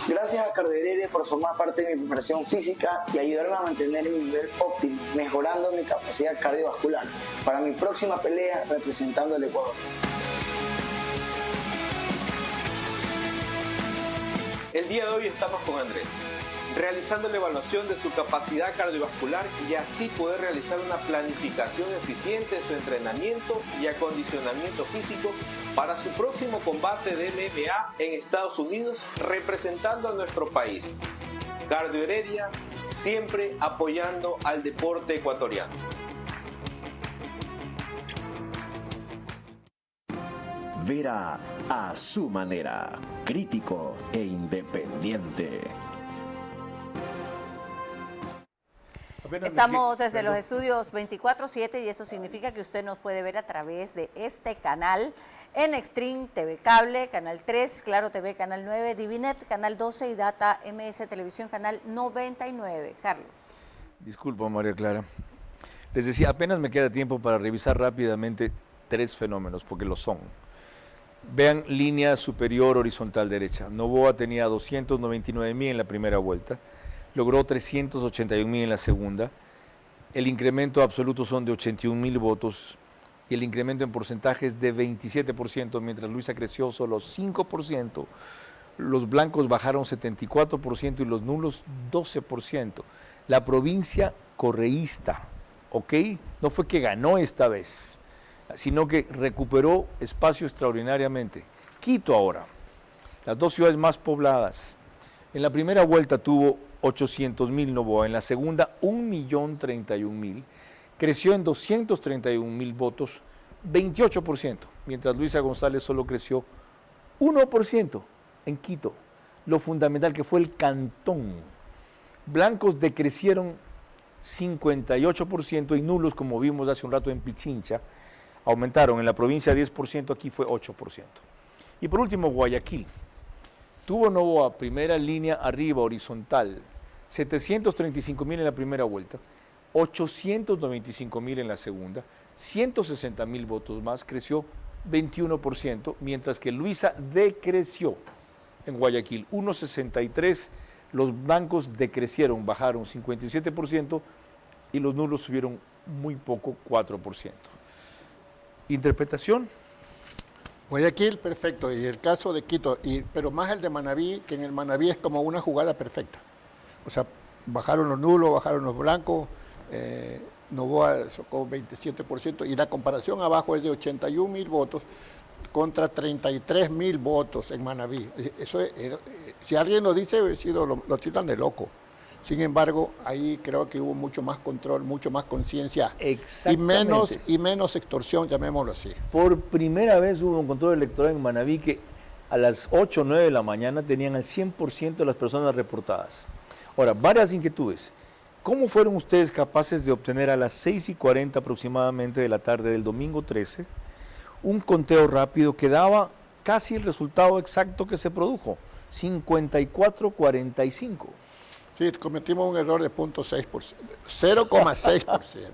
Gracias a Cardioheredia por formar parte de mi preparación física y ayudarme a mantener mi nivel óptimo, mejorando mi capacidad cardiovascular para mi próxima pelea representando al Ecuador. El día de hoy estamos con Andrés, realizando la evaluación de su capacidad cardiovascular y así poder realizar una planificación eficiente de su entrenamiento y acondicionamiento físico para su próximo combate de MMA en Estados Unidos, representando a nuestro país. Cardioheredia, siempre apoyando al deporte ecuatoriano. Vera a su manera, crítico e independiente. Estamos desde los estudios 24/7 y eso significa que usted nos puede ver a través de este canal en Extreme TV Cable, Canal 3, Claro TV, Canal 9, Divinet, Canal 12 y Data MS Televisión, Canal 99. Carlos. Disculpa, María Clara. Les decía, apenas me queda tiempo para revisar rápidamente 3 fenómenos, porque lo son. Vean línea superior horizontal derecha. Noboa tenía 299.000 en la primera vuelta. Logró 381.000 en la segunda. El incremento absoluto son de 81.000 votos y el incremento en porcentaje es de 27%, mientras Luisa creció solo 5%. Los blancos bajaron 74% y los nulos 12%. La provincia correísta, ¿ok? No fue que ganó esta vez, sino que recuperó espacio extraordinariamente. Quito ahora, las 2 ciudades más pobladas. En la primera vuelta tuvo 800.000 Noboa, en la segunda 1.031.000, creció en 231.000 votos, 28%, mientras Luisa González solo creció 1% en Quito, lo fundamental que fue el cantón. Blancos decrecieron 58% y nulos, como vimos hace un rato en Pichincha, aumentaron. En la provincia 10%, aquí fue 8%. Y por último, Guayaquil. Tuvo Noboa primera línea arriba, horizontal, 735.000 en la primera vuelta, 895.000 en la segunda, 160.000 votos más, creció 21%, mientras que Luisa decreció en Guayaquil, 1.63, los blancos decrecieron, bajaron 57% y los nulos subieron muy poco, 4%. ¿Interpretación? Guayaquil, perfecto, y el caso de Quito, pero más el de Manabí, que en el Manabí es como una jugada perfecta. O sea, bajaron los nulos, bajaron los blancos, Noboa sacó 27%, y la comparación abajo es de 81.000 votos contra 33.000 votos en Manabí. Eso si alguien lo dice, lo tildan de loco. Sin embargo, ahí creo que hubo mucho más control, mucho más conciencia y menos extorsión, llamémoslo así. Por primera vez hubo un control electoral en Manabí que a las 8 o 9 de la mañana tenían al 100% de las personas reportadas. Ahora, varias inquietudes. ¿Cómo fueron ustedes capaces de obtener a las 6:40 aproximadamente de la tarde del domingo 13 un conteo rápido que daba casi el resultado exacto que se produjo, 54-45? Sí, cometimos un error de 0.6%, 0,6%.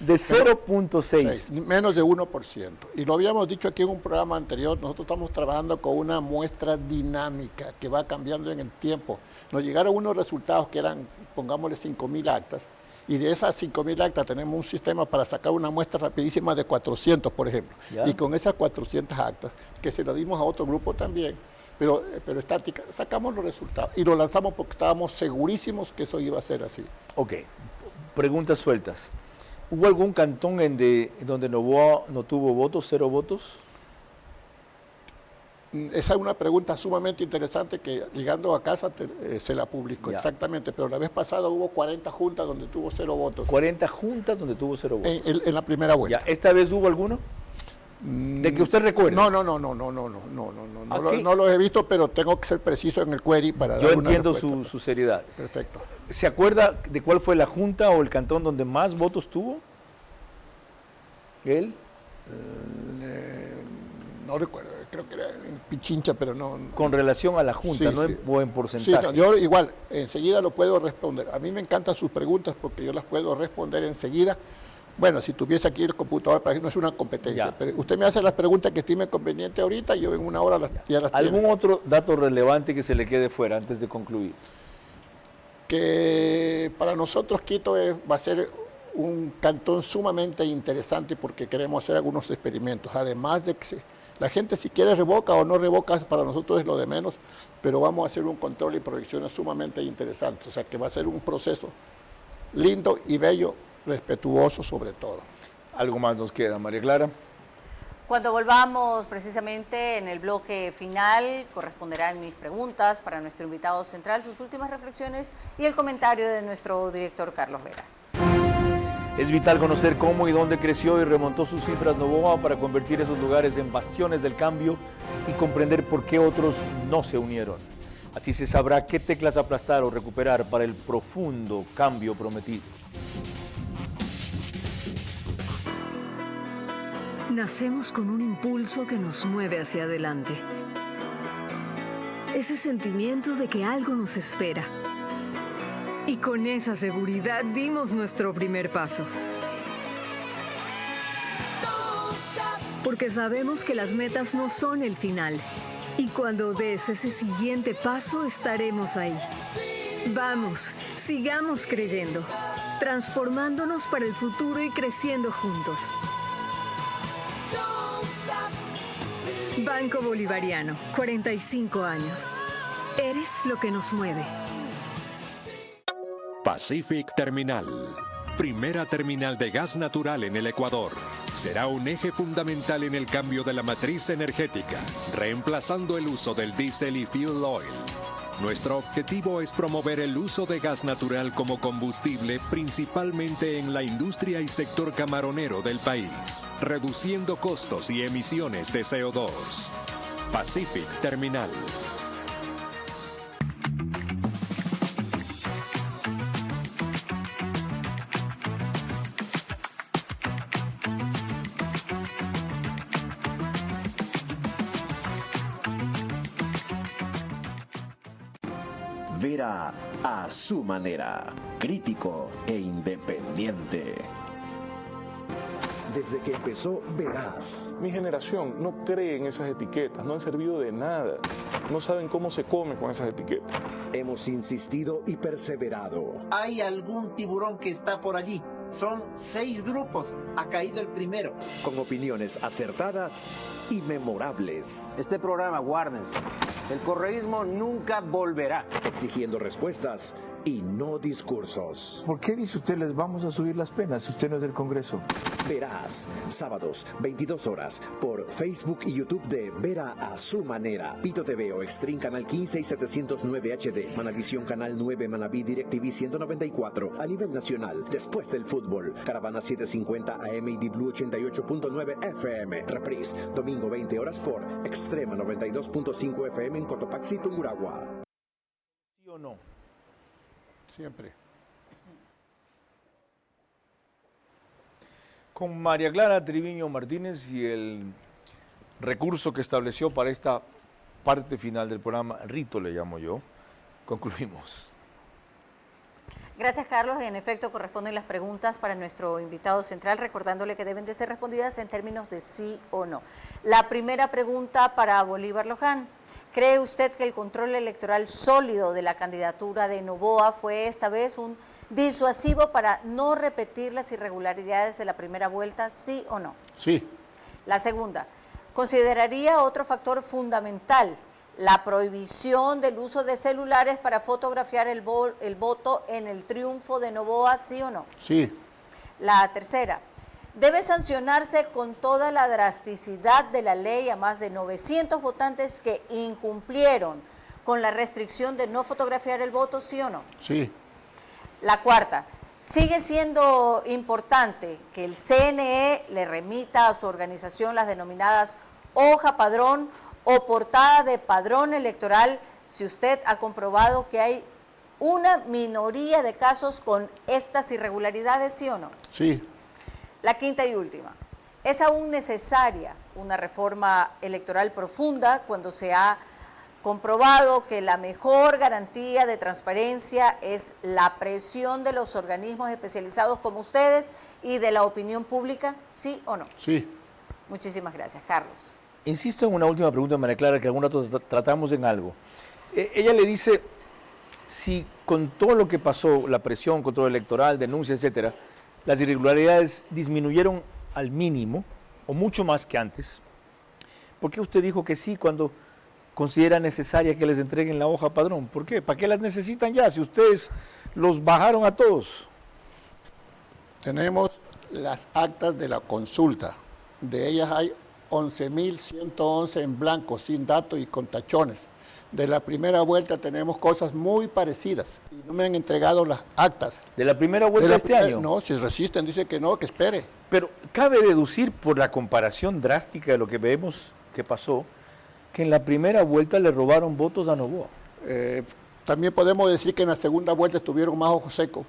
De 0.6. Menos de 1%. Y lo habíamos dicho aquí en un programa anterior, nosotros estamos trabajando con una muestra dinámica que va cambiando en el tiempo. Nos llegaron unos resultados que eran, pongámosle 5.000 actas, y de esas 5.000 actas tenemos un sistema para sacar una muestra rapidísima de 400, por ejemplo. ¿Ya? Y con esas 400 actas, que se lo dimos a otro grupo también, pero estática, sacamos los resultados y lo lanzamos porque estábamos segurísimos que eso iba a ser así. Ok, preguntas sueltas. ¿Hubo algún cantón donde Noboa no tuvo votos, 0 votos? Esa es una pregunta sumamente interesante que llegando a casa se la publicó, exactamente, pero la vez pasada hubo 40 juntas donde tuvo 0 votos. 40 juntas donde tuvo 0 votos. En la primera vuelta. Ya, ¿esta vez hubo alguno? ¿De que usted recuerde? No lo he visto, pero tengo que ser preciso en el query para Yo dar una entiendo respuesta. su seriedad. Perfecto. ¿Se acuerda de cuál fue la junta o el cantón donde más votos tuvo? ¿Él? No recuerdo, creo que era en Pichincha, pero no. Con relación a la junta, Sí, no sí. en buen porcentaje. Sí, no, yo igual, enseguida lo puedo responder. A mí me encantan sus preguntas porque yo las puedo responder enseguida. Bueno, si tuviese aquí el computador, para que no es una competencia. Ya. Pero usted me hace las preguntas que estime conveniente ahorita y yo en una hora ya las ¿Algún tiene. otro dato relevante que se le quede fuera antes de concluir? Que para nosotros Quito va a ser un cantón sumamente interesante porque queremos hacer algunos experimentos. Además de que la gente si quiere revoca o no revoca, para nosotros es lo de menos, pero vamos a hacer un control y proyecciones sumamente interesantes. O sea que va a ser un proceso lindo y bello, respetuoso sobre todo. ¿Algo más nos queda, María Clara? Cuando volvamos precisamente en el bloque final, corresponderán mis preguntas para nuestro invitado central, sus últimas reflexiones y el comentario de nuestro director Carlos Vera. Es vital conocer cómo y dónde creció y remontó sus cifras Noboa para convertir esos lugares en bastiones del cambio y comprender por qué otros no se unieron. Así se sabrá qué teclas aplastar o recuperar para el profundo cambio prometido. Nacemos con un impulso que nos mueve hacia adelante. Ese sentimiento de que algo nos espera. Y con esa seguridad dimos nuestro primer paso. Porque sabemos que las metas no son el final. Y cuando des ese siguiente paso, estaremos ahí. Vamos, sigamos creyendo, transformándonos para el futuro y creciendo juntos. Banco Bolivariano, 45 años. Eres lo que nos mueve. Pacific Terminal, primera terminal de gas natural en el Ecuador. Será un eje fundamental en el cambio de la matriz energética, reemplazando el uso del diésel y fuel oil. Nuestro objetivo es promover el uso de gas natural como combustible, principalmente en la industria y sector camaronero del país, reduciendo costos y emisiones de CO2. Pacific Terminal. Vera a su manera, crítico e independiente. Desde que empezó Verás. Mi generación no cree en esas etiquetas, no han servido de nada, no saben cómo se come con esas etiquetas. Hemos insistido y perseverado. Hay algún tiburón que está por allí. Son 6 grupos, ha caído el primero. Con opiniones acertadas y memorables. Este programa, guárdense. El correísmo nunca volverá. Exigiendo respuestas y no discursos. ¿Por qué dice usted les vamos a subir las penas si usted no es del Congreso? Verás, sábados, 22 horas, por Facebook y YouTube de Vera a su manera. Pito TV o Extreme Canal 15 y 709 HD. Manavisión Canal 9, Manaví DirecTV 194. A nivel nacional, después del fútbol. Caravana 750 AM y D-Blue 88.9 FM. Reprise, domingo 20 horas por Extrema 92.5 FM en Cotopaxi, Tungurahua. ¿Sí o no? Siempre. Con María Clara Triviño Martínez y el recurso que estableció para esta parte final del programa, rito le llamo yo, concluimos. Gracias, Carlos. En efecto, corresponden las preguntas para nuestro invitado central, recordándole que deben de ser respondidas en términos de sí o no. La primera pregunta para Bolívar Loján. ¿Cree usted que el control electoral sólido de la candidatura de Noboa fue esta vez un disuasivo para no repetir las irregularidades de la primera vuelta, ¿sí o no? Sí. La segunda, ¿consideraría otro factor fundamental la prohibición del uso de celulares para fotografiar el voto en el triunfo de Noboa, sí o no? Sí. La tercera, ¿debe sancionarse con toda la drasticidad de la ley a más de 900 votantes que incumplieron con la restricción de no fotografiar el voto, sí o no? Sí. La cuarta, ¿sigue siendo importante que el CNE le remita a su organización las denominadas hoja padrón o portada de padrón electoral si usted ha comprobado que hay una minoría de casos con estas irregularidades, sí o no? Sí. La quinta y última, ¿es aún necesaria una reforma electoral profunda cuando se ha comprobado que la mejor garantía de transparencia es la presión de los organismos especializados como ustedes y de la opinión pública, sí o no? Sí. Muchísimas gracias, Carlos. Insisto en una última pregunta, María Clara, que alguna tratamos en algo. Ella le dice, si con todo lo que pasó, la presión, control electoral, denuncia, etcétera, las irregularidades disminuyeron al mínimo, o mucho más que antes, ¿por qué usted dijo que sí cuando considera necesaria que les entreguen la hoja padrón? ¿Por qué? ¿Para qué las necesitan ya si ustedes los bajaron a todos? Tenemos las actas de la consulta. De ellas hay 11.111 en blanco, sin datos y con tachones. De la primera vuelta tenemos cosas muy parecidas y no me han entregado las actas. ¿De la primera vuelta de este año? No, si resisten, dice que no, que espere. Pero cabe deducir por la comparación drástica de lo que vemos que pasó, que en la primera vuelta le robaron votos a Noboa. También podemos decir que en la segunda vuelta estuvieron más ojos secos,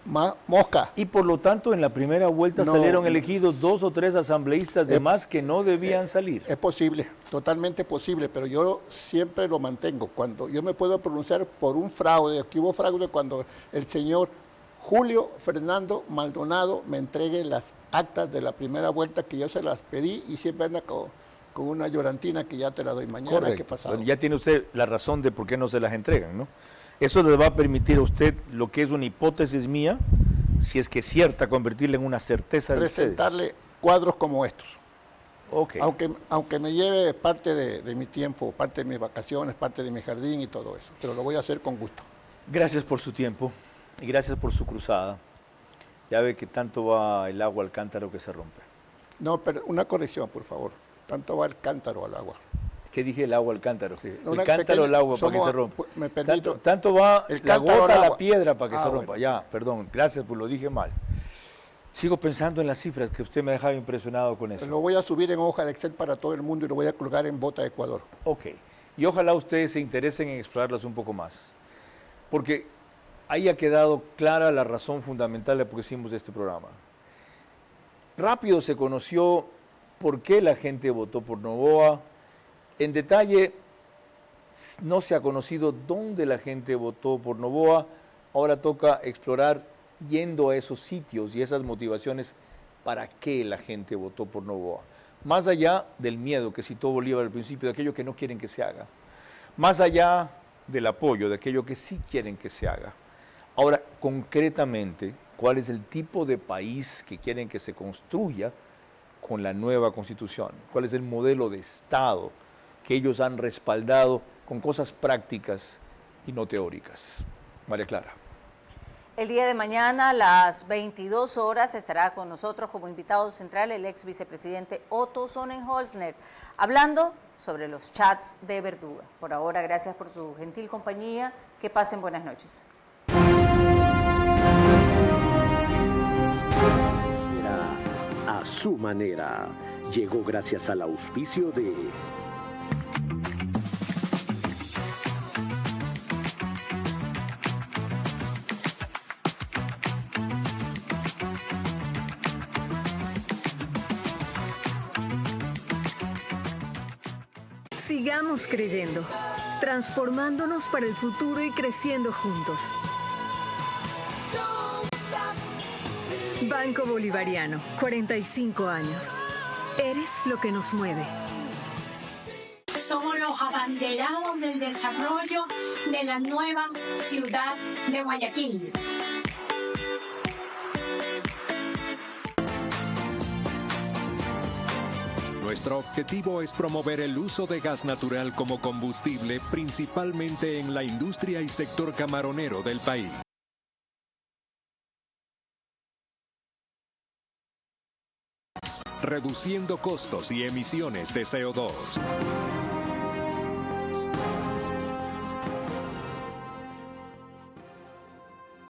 más mosca. Y por lo tanto en la primera vuelta salieron elegidos 2 o 3 asambleístas de más que no debían salir. Es posible, totalmente posible, pero yo siempre lo mantengo. Cuando yo me puedo pronunciar por un fraude, aquí hubo fraude cuando el señor Julio Fernando Maldonado me entregue las actas de la primera vuelta, que yo se las pedí y siempre anda con una llorantina que ya te la doy mañana. Correcto. ¿Qué pasado? Ya tiene usted la razón de por qué no se las entregan, ¿no? Eso les va a permitir a usted, lo que es una hipótesis mía, si es que es cierta, convertirla en una certeza de presentarle ustedes. Cuadros como estos. Okay. Aunque me lleve parte de mi tiempo, parte de mis vacaciones, parte de mi jardín y todo eso, pero lo voy a hacer con gusto. Gracias por su tiempo y gracias por su cruzada. Ya ve que tanto va el agua al cántaro que se rompe. No, pero una corrección, por favor. Tanto va el cántaro al agua. ¿Qué dije? El agua al cántaro. Sí. El cántaro pequeña, al agua para que se rompa. Me permito, tanto va la gota a la piedra para que se rompa. Bueno. Ya, perdón, gracias, pues lo dije mal. Sigo pensando en las cifras que usted me dejaba impresionado con eso. Lo voy a subir en hoja de Excel para todo el mundo y lo voy a colgar en Bota Ecuador. Ok. Y ojalá ustedes se interesen en explorarlas un poco más. Porque ahí ha quedado clara la razón fundamental de por qué hicimos este programa. Rápido se conoció por qué la gente votó por Noboa. En detalle, no se ha conocido dónde la gente votó por Noboa. Ahora toca explorar yendo a esos sitios y esas motivaciones para qué la gente votó por Noboa. Más allá del miedo que citó Bolívar al principio, de aquello que no quieren que se haga. Más allá del apoyo, de aquello que sí quieren que se haga. Ahora, concretamente, ¿cuál es el tipo de país que quieren que se construya con la nueva Constitución? ¿Cuál es el modelo de Estado que ellos han respaldado con cosas prácticas y no teóricas? María Clara. El día de mañana a las 22 horas estará con nosotros como invitado central el ex vicepresidente Otto Sonnenholzner, hablando sobre los chats de Verduga. Por ahora, gracias por su gentil compañía. Que pasen buenas noches. A su manera. Llegó gracias al auspicio de... Sigamos creyendo, transformándonos para el futuro y creciendo juntos. Banco Bolivariano, 45 años. Eres lo que nos mueve. Somos los abanderados del desarrollo de la nueva ciudad de Guayaquil. Nuestro objetivo es promover el uso de gas natural como combustible, principalmente en la industria y sector camaronero del país. Reduciendo costos y emisiones de CO2.